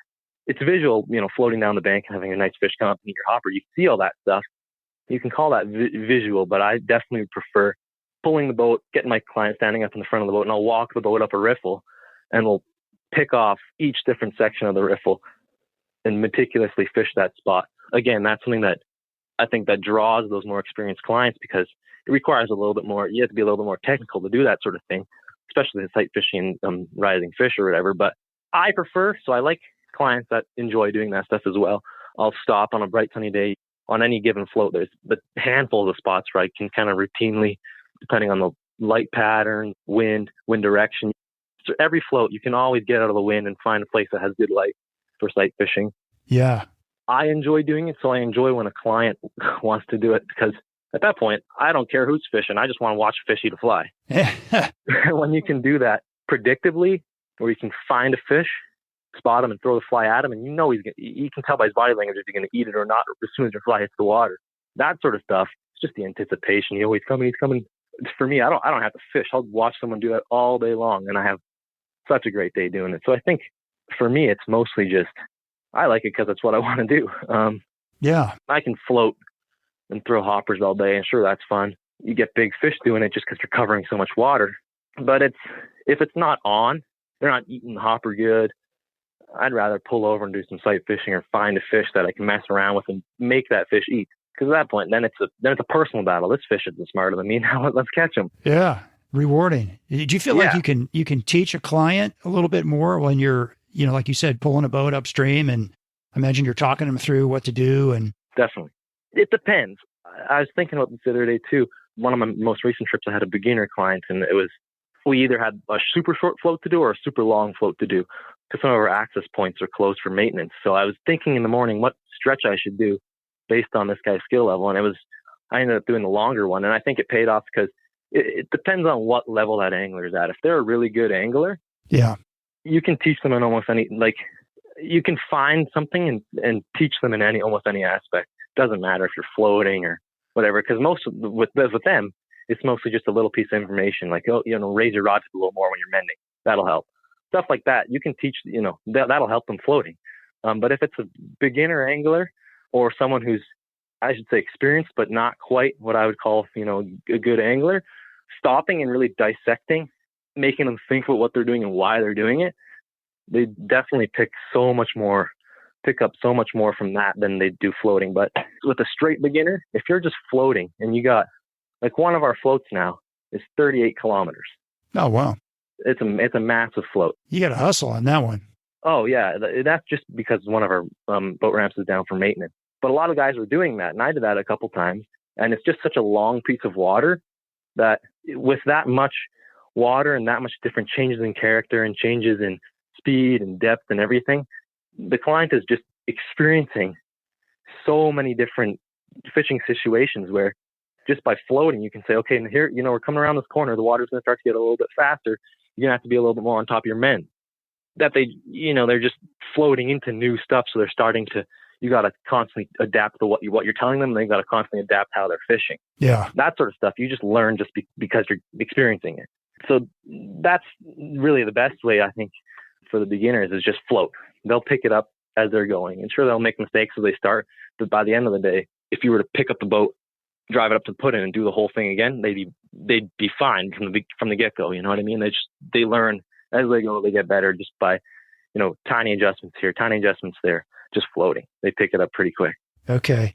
Speaker 2: It's visual, floating down the bank and having a nice fish come up and eat your hopper. You see all that stuff. You can call that visual, but I definitely prefer pulling the boat, getting my client standing up in the front of the boat, and I'll walk the boat up a riffle, and we'll pick off each different section of the riffle and meticulously fish that spot. Again, that's something that I think that draws those more experienced clients, because it requires a little bit more, you have to be a little bit more technical to do that sort of thing, especially the sight fishing, rising fish or whatever. But I like clients that enjoy doing that stuff as well. I'll stop on a bright sunny day on any given float. There's the handfuls of spots where I can kind of routinely, depending on the light pattern, wind direction. So every float, you can always get out of the wind and find a place that has good light for sight fishing.
Speaker 1: Yeah.
Speaker 2: I enjoy doing it, so I enjoy when a client wants to do it, because at that point, I don't care who's fishing. I just want to watch a fish eat a fly. When you can do that predictably, where you can find a fish, spot him and throw the fly at him, and you can tell by his body language if you're going to eat it or not as soon as your fly hits the water. That sort of stuff, it's just the anticipation. He's coming. For me, I don't have to fish. I'll watch someone do that all day long, and I have such a great day doing it. So I think for me, it's mostly just, I like it because it's what I want to do.
Speaker 1: Yeah. I
Speaker 2: can float and throw hoppers all day, and sure, that's fun. You get big fish doing it just because you're covering so much water. But if it's not on, they're not eating the hopper good, I'd rather pull over and do some sight fishing or find a fish that I can mess around with and make that fish eat. Because at that point, then it's a personal battle. This fish isn't smarter than me. Now let's catch him.
Speaker 1: Yeah, rewarding. Do you feel like you can teach a client a little bit more when you're, like you said, pulling a boat upstream, and I imagine you're talking them through what to do? And
Speaker 2: definitely, it depends. I was thinking about this the other day too. One of my most recent trips, I had a beginner client, and we either had a super short float to do or a super long float to do, because some of our access points are closed for maintenance. So I was thinking in the morning what stretch I should do based on this guy's skill level. And I ended up doing the longer one. And I think it paid off because it depends on what level that angler is at. If they're a really good angler,
Speaker 1: yeah,
Speaker 2: you can teach them in almost any, you can find something and teach them in almost any aspect. Doesn't matter if you're floating or whatever, because with them, it's mostly just a little piece of information, like, raise your rod tip a little more when you're mending. That'll help. Stuff like that, you can teach, that'll help them floating. But if it's a beginner angler or someone who's, I should say, experienced, but not quite what I would call, a good angler, stopping and really dissecting, making them think about what they're doing and why they're doing it, they definitely pick up so much more from that than they do floating. But with a straight beginner, if you're just floating and you got, like, one of our floats now is 38 kilometers.
Speaker 1: Oh, wow.
Speaker 2: It's a massive float.
Speaker 1: You got to hustle on that one.
Speaker 2: Oh yeah, that's just because one of our boat ramps is down for maintenance. But a lot of guys were doing that, and I did that a couple times. And it's just such a long piece of water that with that much water and that much different changes in character and changes in speed and depth and everything, the client is just experiencing so many different fishing situations where just by floating, you can say, okay, and here, we're coming around this corner. The water's going to start to get a little bit faster. You're going to have to be a little bit more on top of your men. That they're just floating into new stuff. So they're starting to, you got to constantly adapt to what you're telling them. And they got to constantly adapt how they're fishing.
Speaker 1: Yeah.
Speaker 2: That sort of stuff. You just learn just because you're experiencing it. So that's really the best way, I think, for the beginners is just float. They'll pick it up as they're going. And sure, they'll make mistakes as they start. But by the end of the day, if you were to pick up the boat, drive it up to the put-in and do the whole thing again, they'd be fine from the get-go. You know what I mean? They learn as they go. They get better just by, tiny adjustments here, tiny adjustments there, just floating. They pick it up pretty quick.
Speaker 1: Okay.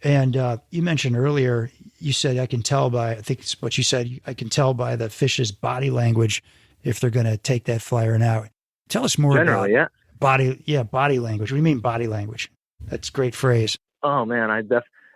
Speaker 1: And you mentioned earlier, you said I can tell by, I think it's what you said, I can tell by the fish's body language if they're going to take that fly or not. Tell us more about body language. What do you mean body language? That's a great phrase.
Speaker 2: Oh man,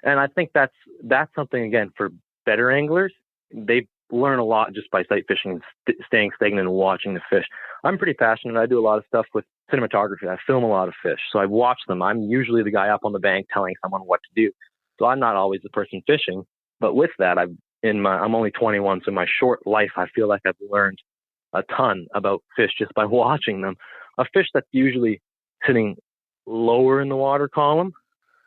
Speaker 2: and I think that's something, again, for better anglers. They learn a lot just by sight fishing and staying stagnant and watching the fish. I'm pretty passionate. I do a lot of stuff with cinematography. I film a lot of fish, so I watch them. I'm usually the guy up on the bank telling someone what to do. So I'm not always the person fishing, but with that, I'm only 21, so in my short life, I feel like I've learned a ton about fish just by watching them. A fish that's usually sitting lower in the water column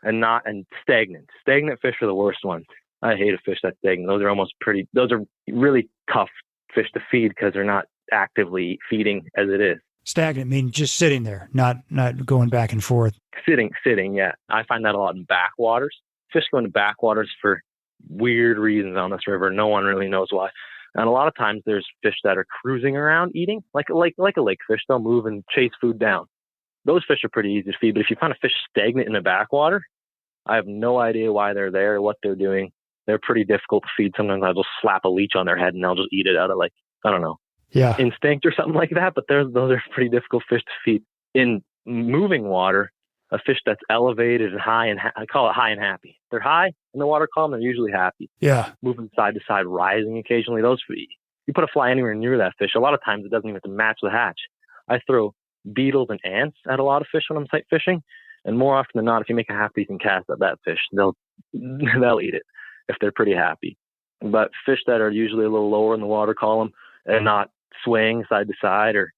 Speaker 2: and stagnant. Stagnant fish are the worst ones. I hate a fish that's stagnant. Those are really tough fish to feed because they're not actively feeding as it is.
Speaker 1: Stagnant means just sitting there, not going back and forth.
Speaker 2: Sitting, yeah. I find that a lot in backwaters. Fish go into backwaters for weird reasons on this river. No one really knows why. And a lot of times there's fish that are cruising around eating, like a lake fish. They'll move and chase food down. Those fish are pretty easy to feed. But if you find a fish stagnant in a backwater, I have no idea why they're there or what they're doing. They're pretty difficult to feed. Sometimes I'll just slap a leech on their head and they'll just eat it out of, like, I don't know, instinct or something like that. But those are pretty difficult fish to feed. In moving water, a fish that's elevated and high, and I call it high and happy. They're high in the water column. They're usually happy.
Speaker 1: Yeah.
Speaker 2: Moving side to side, rising occasionally. You put a fly anywhere near that fish, a lot of times it doesn't even have to match the hatch. I throw beetles and ants at a lot of fish when I'm sight fishing. And more often than not, if you make a half-decent cast at that fish, they'll eat it if they're pretty happy. But fish that are usually a little lower in the water column and not swaying side to side or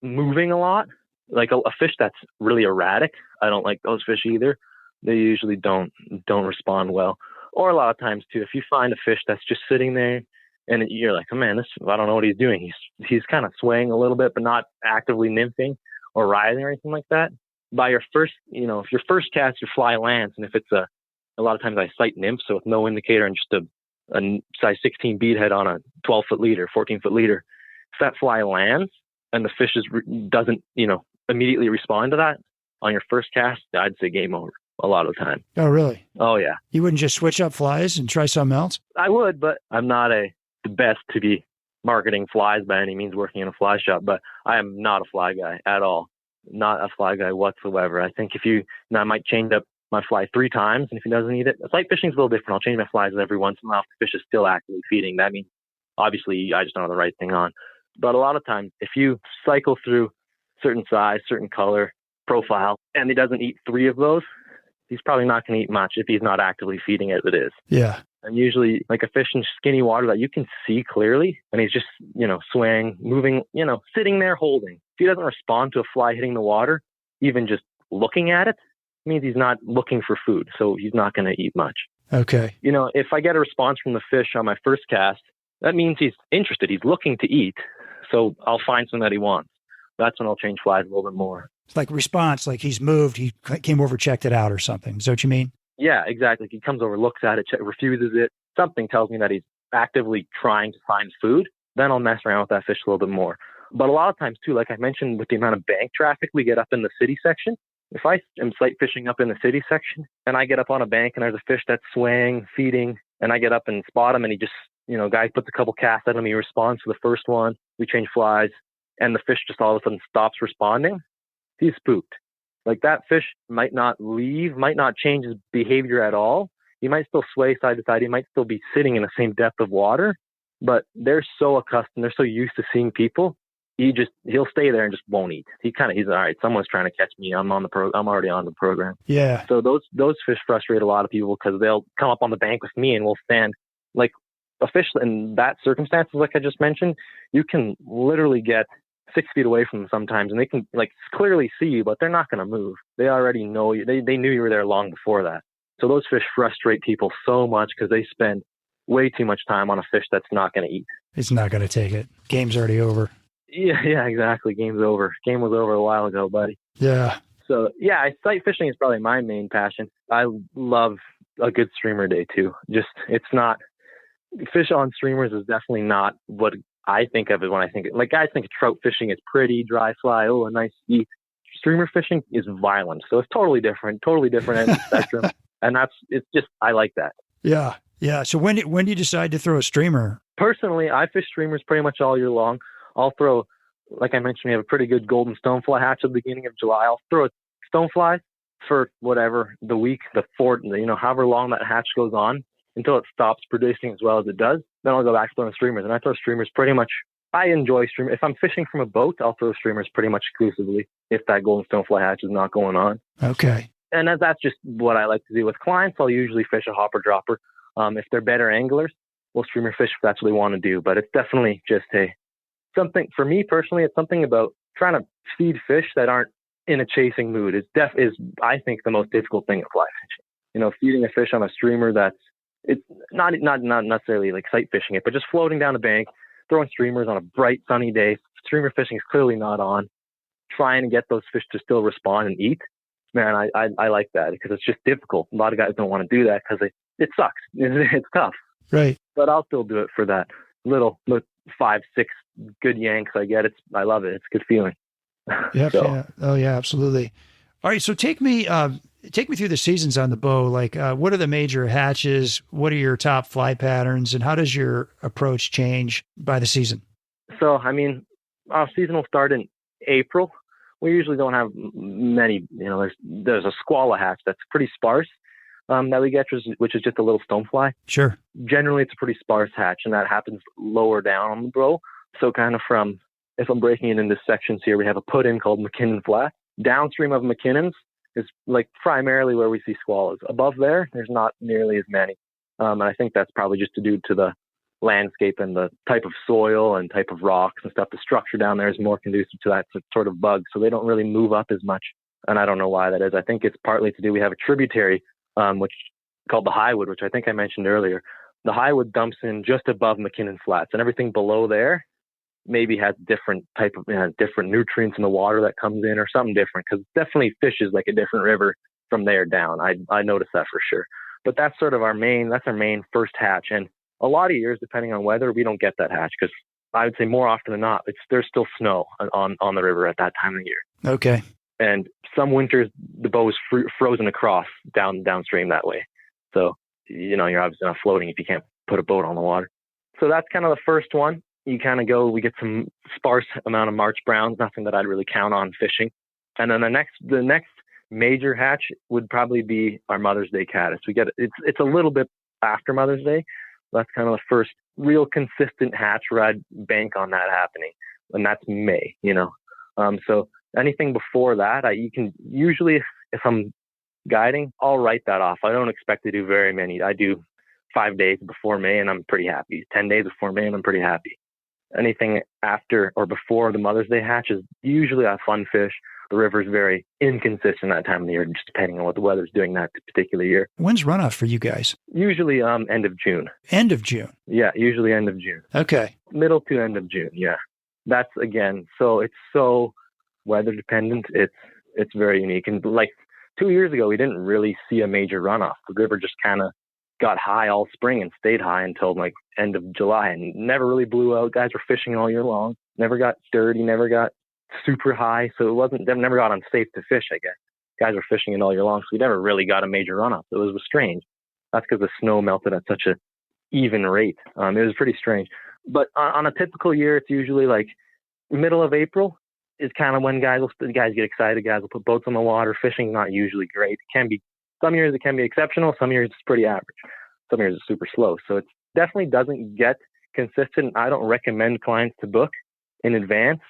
Speaker 2: moving a lot, like a fish that's really erratic, I don't like those fish either. They usually don't respond well. Or a lot of times too, if you find a fish that's just sitting there and you're like, oh man, I don't know what he's doing. He's kind of swaying a little bit, but not actively nymphing or rising or anything like that. By your first, if your first cast, your fly lands, and if it's a lot of times I sight nymph, so with no indicator and just a size 16 bead head on a 12-foot leader, 14-foot leader, if that fly lands and the fish doesn't, immediately respond to that on your first cast, I'd say game over a lot of the time.
Speaker 1: Oh, really?
Speaker 2: Oh, yeah.
Speaker 1: You wouldn't just switch up flies and try something else?
Speaker 2: I would, but I'm not the best to be marketing flies by any means, working in a fly shop, but I am not a fly guy at all. Not a fly guy whatsoever. I think I might change up my fly 3 times, and if he doesn't eat it, sight fishing is a little different. I'll change my flies every once in a while if the fish is still actively feeding. That means obviously I just don't have the right thing on. But a lot of times, if you cycle through certain size, certain color, profile, and he doesn't eat 3 of those, he's probably not going to eat much if he's not actively feeding as it is.
Speaker 1: Yeah.
Speaker 2: And usually, like a fish in skinny water that you can see clearly, and he's just, swaying, moving, sitting there holding. If he doesn't respond to a fly hitting the water, even just looking at it, means he's not looking for food. So he's not going to eat much.
Speaker 1: Okay.
Speaker 2: If I get a response from the fish on my first cast, that means he's interested. He's looking to eat. So I'll find something that he wants. That's when I'll change flies a little bit more.
Speaker 1: It's like response, like he's moved, he came over, checked it out or something. Is that what you mean?
Speaker 2: Yeah, exactly. He comes over, looks at it, refuses it. Something tells me that he's actively trying to find food. Then I'll mess around with that fish a little bit more. But a lot of times too, like I mentioned, with the amount of bank traffic we get up in the city section, if I am sight fishing up in the city section and I get up on a bank and there's a fish that's swaying, feeding, and I get up and spot him and he just, guy puts a couple casts at him, he responds to the first one, we change flies, and the fish just all of a sudden stops responding, he's spooked. Like that fish might not leave, might not change his behavior at all. He might still sway side to side. He might still be sitting in the same depth of water, but they're so accustomed, they're so used to seeing people. He'll stay there and just won't eat. He's all right, someone's trying to catch me. I'm already on the program.
Speaker 1: Yeah.
Speaker 2: So those fish frustrate a lot of people because they'll come up on the bank with me and we'll stand like a fish in that circumstances, like I just mentioned, you can literally get 6 feet away from them sometimes and they can like clearly see you, but they're not going to move. They already know you. They knew you were there long before that. So those fish frustrate people so much because they spend way too much time on a fish that's not going to eat.
Speaker 1: It's not going to take it. Game's already over.
Speaker 2: Yeah, exactly. Game's over. Game was over a while ago, buddy.
Speaker 1: Yeah.
Speaker 2: So yeah, sight fishing is probably my main passion. I love a good streamer day too. It's not, fish on streamers is definitely not what I think of it when I think, like guys think trout fishing is pretty, dry fly, a nice eat. Streamer fishing is violent. So it's totally different end of the spectrum. And I like that.
Speaker 1: Yeah. Yeah. So when do you decide to throw a streamer?
Speaker 2: Personally, I fish streamers pretty much all year long. I'll throw, like I mentioned, we have a pretty good golden stonefly hatch at the beginning of July. I'll throw a stonefly for whatever the week, however long that hatch goes on until it stops producing as well as it does. Then I'll go back to throwing streamers. And I throw streamers pretty much, I enjoy streamers. If I'm fishing from a boat, I'll throw streamers pretty much exclusively if that golden stonefly hatch is not going on.
Speaker 1: Okay.
Speaker 2: And that's just what I like to do with clients. I'll usually fish a hopper dropper. If they're better anglers, we'll streamer fish if that's what they want to do. But it's definitely just something for me personally. It's something about trying to feed fish that aren't in a chasing mood. Is I think the most difficult thing in fly fishing. Feeding a fish on a streamer it's not necessarily like sight fishing it, but just floating down a bank, throwing streamers on a bright sunny day. Streamer fishing is clearly not on. Trying to get those fish to still respond and eat. Man, I like that because it's just difficult. A lot of guys don't want to do that because it sucks. It's tough.
Speaker 1: Right.
Speaker 2: But I'll still do it for that little 5, 6 good yanks I get. I love it. It's a good feeling.
Speaker 1: Yep. So. Yeah. Oh yeah, absolutely. All right. So take me through the seasons on the bow. Like, what are the major hatches? What are your top fly patterns? And how does your approach change by the season? So,
Speaker 2: our season will start in April. We usually don't have many, there's a squalla hatch that's pretty sparse that we get, which is just a little stonefly.
Speaker 1: Sure.
Speaker 2: Generally, it's a pretty sparse hatch, and that happens lower down on the bow. So kind of if I'm breaking it into sections here, we have a put-in called McKinnon Flat. Downstream of McKinnon's is like primarily where we see squallas. Above there's not nearly as many. And I think that's probably just due to the landscape and the type of soil and type of rocks and stuff. The structure down there is more conducive to that sort of bug, so they don't really move up as much. And I don't know why that is. I think it's partly to do, we have a tributary, which called the Highwood, which I think I mentioned earlier. The Highwood dumps in just above McKinnon Flats, and everything below there maybe has different type of different nutrients in the water that comes in or something different, because definitely fishes like a different river from there down. I noticed that for sure. But that's sort of our main first hatch. And a lot of years, depending on weather, we don't get that hatch because I would say more often than not, there's still snow on the river at that time of the year.
Speaker 1: Okay.
Speaker 2: And some winters, the bow is frozen across downstream that way. So, you're obviously not floating if you can't put a boat on the water. So that's kind of the first one. You kind of we get some sparse amount of March browns, nothing that I'd really count on fishing. And then the next major hatch would probably be our Mother's Day caddis. It's a little bit after Mother's Day. That's kind of the first real consistent hatch where I'd bank on that happening. And that's May, So anything before that, you can usually, if I'm guiding, I'll write that off. I don't expect to do very many. I do 5 days before May and I'm pretty happy. 10 days before May and I'm pretty happy. Anything after or before the Mother's Day hatch is usually a fun fish. The river's very inconsistent that time of the year, just depending on what the weather's doing that particular year.
Speaker 1: When's runoff for you guys?
Speaker 2: Usually end of June.
Speaker 1: End of June?
Speaker 2: Yeah, usually end of June.
Speaker 1: Okay.
Speaker 2: Middle to end of June, yeah. That's, again, so it's so weather dependent. It's very unique. And like 2 years ago, we didn't really see a major runoff. The river just kind of got high all spring and stayed high until like end of July and never really blew out. Guys were fishing all year long. never got dirty, never got super high. So never got unsafe to fish, I guess. Guys were fishing it all year long, so we never really got a major runoff. It was strange. That's because the snow melted at such a even rate. It was pretty strange. But on a typical year, it's usually like middle of April is kind of when guys get excited. Guys will put boats on the water. Fishing not usually great. It can be, some years it can be exceptional. Some years it's pretty average. Some years it's super slow. So it definitely doesn't get consistent. I don't recommend clients to book in advance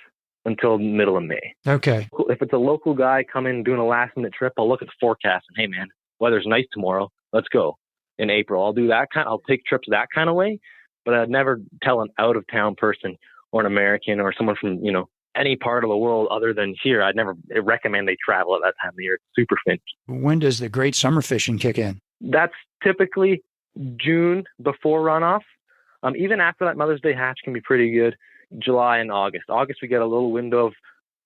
Speaker 2: until middle of May.
Speaker 1: Okay.
Speaker 2: If it's a local guy coming doing a last minute trip, I'll look at the forecast and, hey man, weather's nice tomorrow. Let's go. In April, I'll do that I'll take trips that kind of way, but I'd never tell an out of town person or an American or someone from, any part of the world other than here. I'd never recommend they travel at that time of the year. It's super finished.
Speaker 1: When does the great summer fishing kick in?
Speaker 2: That's typically June before runoff. Even after that, Mother's Day hatch can be pretty good. July and August. August, we get a little window of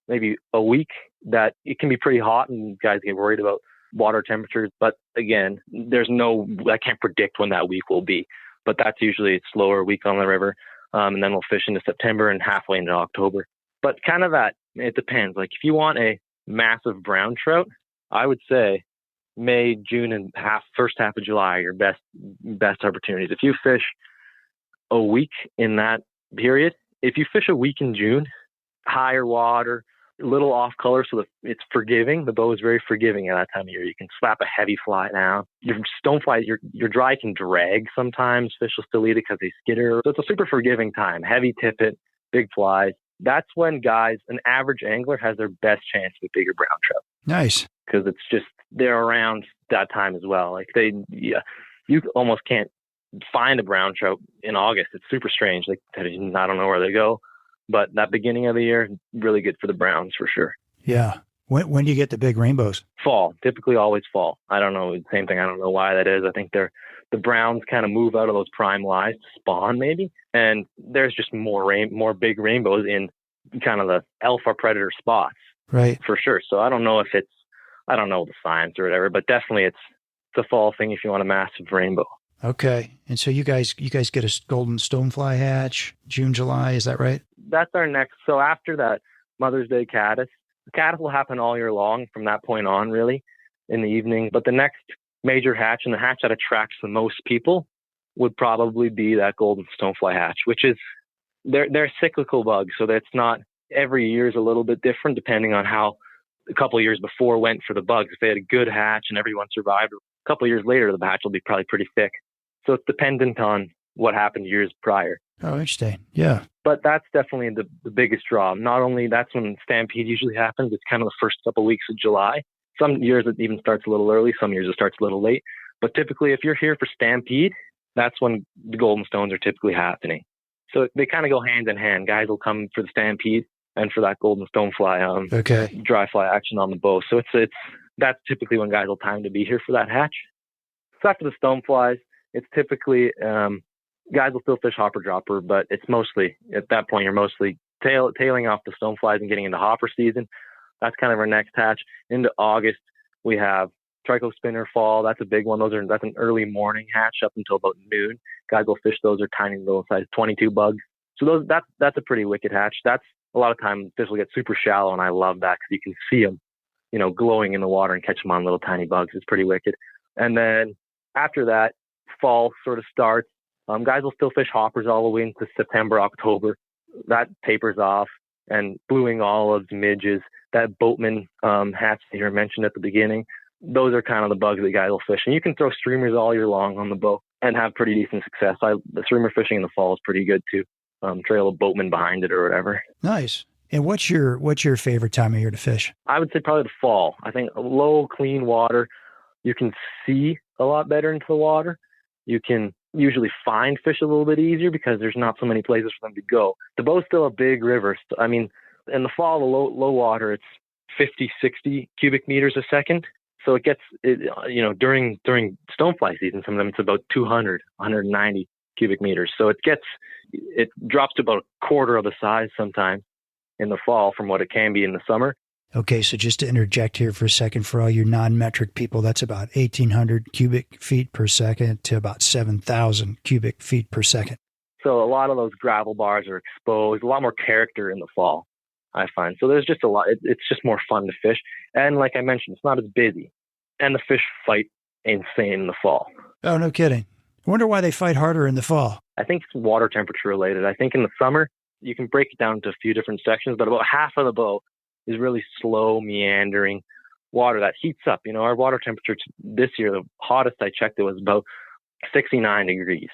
Speaker 2: maybe a week that it can be pretty hot and guys get worried about water temperatures. But again, I can't predict when that week will be, but that's usually a slower week on the river. And then we'll fish into September and halfway into October. But kind of it depends. Like if you want a massive brown trout, I would say May, June, and first half of July are your best opportunities. If you fish a week in that period, if you fish a week in June, higher water, a little off color, so it's forgiving. The bow is very forgiving at that time of year. You can slap a heavy fly down. Your stonefly, your dry can drag sometimes. Fish will still eat it because they skitter. So it's a super forgiving time. Heavy tippet, big flies. That's when an average angler has their best chance with bigger brown trout.
Speaker 1: Nice.
Speaker 2: Because it's just, they're around that time as well. Like you almost can't find a brown trout in August. It's super strange. Like I don't know where they go, but that beginning of the year, really good for the browns for sure.
Speaker 1: Yeah. When do you get the big rainbows?
Speaker 2: Fall, typically always fall. I don't know. Same thing. I don't know why that is. I think the browns kind of move out of those prime lies to spawn maybe. And there's just more big rainbows in kind of the alpha predator spots.
Speaker 1: Right.
Speaker 2: For sure. So I don't know the science or whatever, but definitely it's a fall thing if you want a massive rainbow.
Speaker 1: Okay. And so you guys get a golden stonefly hatch June, July. Is that right?
Speaker 2: That's our next. So after that Mother's Day caddis, the caddis will happen all year long from that point on, really, in the evening. But the next major hatch and the hatch that attracts the most people would probably be that golden stonefly hatch, which is, they're cyclical bugs. So that's not, every year is a little bit different depending on how a couple of years before went for the bugs. If they had a good hatch and everyone survived, a couple of years later, the hatch will be probably pretty thick. So it's dependent on what happened years prior.
Speaker 1: Oh, interesting. Yeah.
Speaker 2: But that's definitely the biggest draw. Not only that's when stampede usually happens, it's kind of the first couple of weeks of July. Some years it even starts a little early. Some years it starts a little late. But typically, if you're here for stampede, that's when the golden stones are typically happening. So they kind of go hand in hand. Guys will come for the stampede and for that golden stonefly, dry fly action on the bow. So that's typically when guys will time to be here for that hatch. So after the stoneflies, it's typically guys will still fish hopper dropper, but it's mostly, at that point, you're mostly tailing off the stoneflies and getting into hopper season. That's kind of our next hatch. Into August, we have trico spinner fall. That's a big one. That's an early morning hatch up until about noon. Guys will fish those. Are tiny little size 22 bugs. So that's a pretty wicked hatch. That's a lot of time fish will get super shallow, and I love that because you can see them, glowing in the water and catch them on little tiny bugs. It's pretty wicked. And then after that, fall sort of starts. Guys will still fish hoppers all the way into September, October. That tapers off, and blueing olives, midges, that boatman hatch that you mentioned at the beginning. Those are kind of the bugs that guys will fish. And you can throw streamers all year long on the boat and have pretty decent success. The streamer fishing in the fall is pretty good too. Trail a boatman behind it or whatever.
Speaker 1: Nice. And what's your favorite time of year to fish?
Speaker 2: I would say probably the fall. I think low, clean water. You can see a lot better into the water. You can usually find fish a little bit easier because there's not so many places for them to go. The Bow's still a big river. I mean, in the fall, the low water, it's 50, 60 cubic meters a second. So it gets, during stonefly season, some of them it's about 200, 190 cubic meters. So it drops to about a quarter of the size sometimes in the fall from what it can be in the summer.
Speaker 1: Okay, so just to interject here for a second, for all you non-metric people, that's about 1,800 cubic feet per second to about 7,000 cubic feet per second.
Speaker 2: So a lot of those gravel bars are exposed, a lot more character in the fall, I find. So there's just a lot. It's just more fun to fish. And like I mentioned, it's not as busy. And the fish fight insane in the fall.
Speaker 1: Oh, no kidding. I wonder why they fight harder in the fall.
Speaker 2: I think it's water temperature related. I think in the summer, you can break it down into a few different sections, but about half of the bow is really slow, meandering water that heats up. You know, our water temperature this year, the hottest I checked, it was about 69 degrees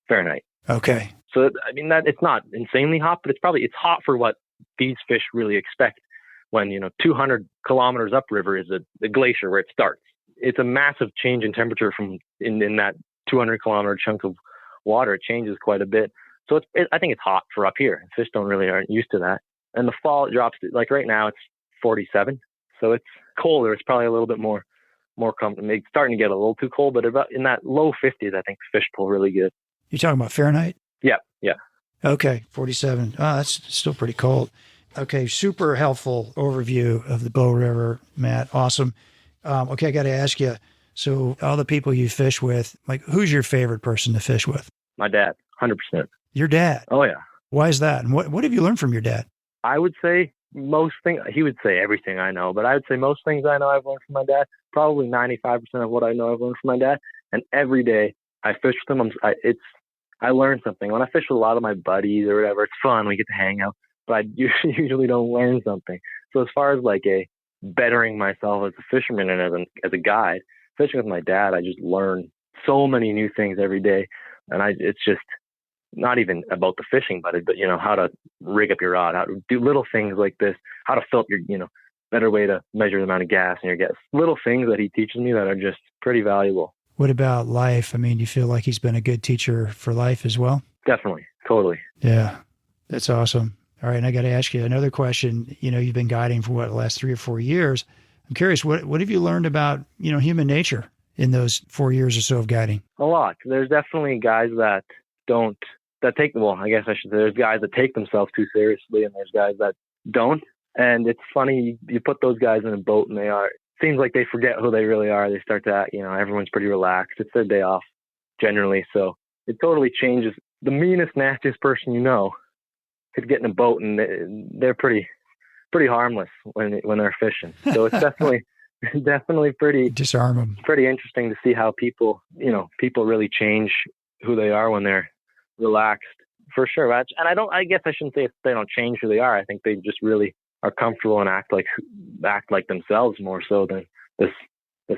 Speaker 2: Fahrenheit.
Speaker 1: Okay.
Speaker 2: So, I mean, that it's not insanely hot, but it's hot for what these fish really expect when, 200 kilometers upriver is the glacier where it starts. It's a massive change in temperature from in that 200 kilometer chunk of water. It changes quite a bit. So I think it's hot for up here. Fish aren't used to that. And the fall, it drops, like right now, it's 47. So it's colder. It's probably a little bit more comfortable. It's starting to get a little too cold, but about in that low 50s, I think fish pull really good.
Speaker 1: You're talking about Fahrenheit?
Speaker 2: Yeah.
Speaker 1: Okay, 47. Oh, that's still pretty cold. Okay, super helpful overview of the Bow River, Matt. Awesome. Okay, I got to ask you, so all the people you fish with, like, who's your favorite person to fish with?
Speaker 2: My dad, 100%.
Speaker 1: Your dad?
Speaker 2: Oh, yeah.
Speaker 1: Why is that? And what have you learned from your dad?
Speaker 2: I would say most things, he would say everything I know, but I would say most things I know I've learned from my dad. Probably 95% of what I know I've learned from my dad. And every day I fish with him, I learn something. When I fish with a lot of my buddies or whatever, it's fun. We get to hang out, but I usually don't learn something. So as far as like a bettering myself as a fisherman and as a guide, fishing with my dad, I just learn so many new things every day. And it's just not even about the fishing, but how to rig up your rod, how to do little things like this, how to filter your, better way to measure the amount of gas in your gas. Little things that he teaches me that are just pretty valuable.
Speaker 1: What about life? I mean, do you feel like he's been a good teacher for life as well?
Speaker 2: Definitely. Totally.
Speaker 1: Yeah. That's awesome. All right. And I got to ask you another question. You've been guiding for the last 3 or 4 years. I'm curious, what have you learned about, human nature in those 4 years or so of guiding?
Speaker 2: A lot. There's definitely guys that I guess I should say there's guys that take themselves too seriously and there's guys that don't. And it's funny, you put those guys in a boat and seems like they forget who they really are. They start to act, everyone's pretty relaxed. It's their day off generally. So it totally changes. The meanest, nastiest person could get in a boat and they're pretty harmless when they're fishing. So it's definitely pretty
Speaker 1: disarm them.
Speaker 2: Pretty interesting to see how people really change who they are when they're relaxed, for sure. And I guess I shouldn't say they don't change who they are. I think they just really are comfortable and act like themselves more so than this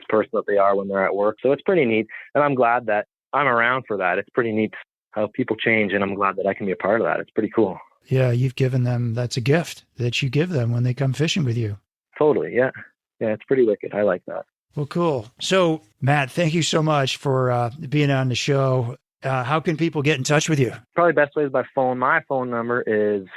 Speaker 2: person that they are when they're at work. So it's pretty neat. And I'm glad that I'm around for that. It's pretty neat how people change, and I'm glad that I can be a part of that. It's pretty cool.
Speaker 1: Yeah, you've given them, that's a gift that you give them when they come fishing with you.
Speaker 2: Totally, yeah. Yeah, it's pretty wicked. I like that.
Speaker 1: Well, cool. So, Matt, thank you so much for being on the show. How can people get in touch with you? Probably
Speaker 2: best way is by phone. My phone number is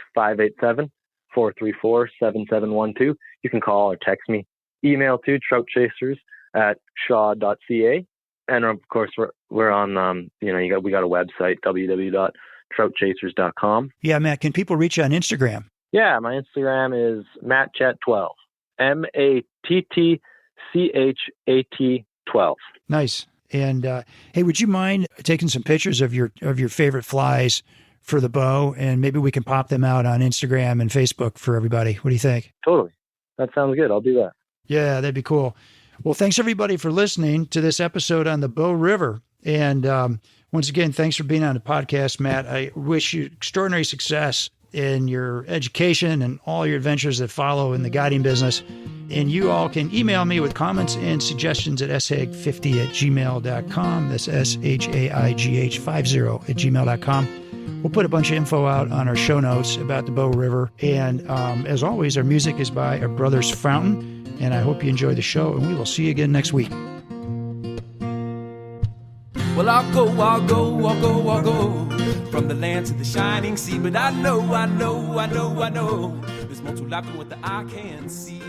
Speaker 2: 587-434-7712. You can call or text me. Email to troutchasers@shaw.ca. And of course, we're on, we got a website, www.troutchasers.com.
Speaker 1: Yeah, Matt, can people reach you on Instagram?
Speaker 2: Yeah, my Instagram is MattChat12. MattChat12.
Speaker 1: Nice. And hey, would you mind taking some pictures of your favorite flies for the bow, and maybe we can pop them out on Instagram and Facebook for everybody? What do you think?
Speaker 2: Totally. That sounds good. I'll do that.
Speaker 1: Yeah, that'd be cool. Well, thanks everybody for listening to this episode on the Bow River. And once again, thanks for being on the podcast, Matt. I wish you extraordinary success in your education and all your adventures that follow in the guiding business. And you all can email me with comments and suggestions at shaigh50@gmail.com. That's shaigh50@gmail.com. We'll put a bunch of info out on our show notes about the Bow River. And as always, our music is by our Brothers Fountain. And I hope you enjoy the show, and we will see you again next week.
Speaker 3: Well, I'll go from the land to the shining sea. But I know there's more to life than what the eye can see.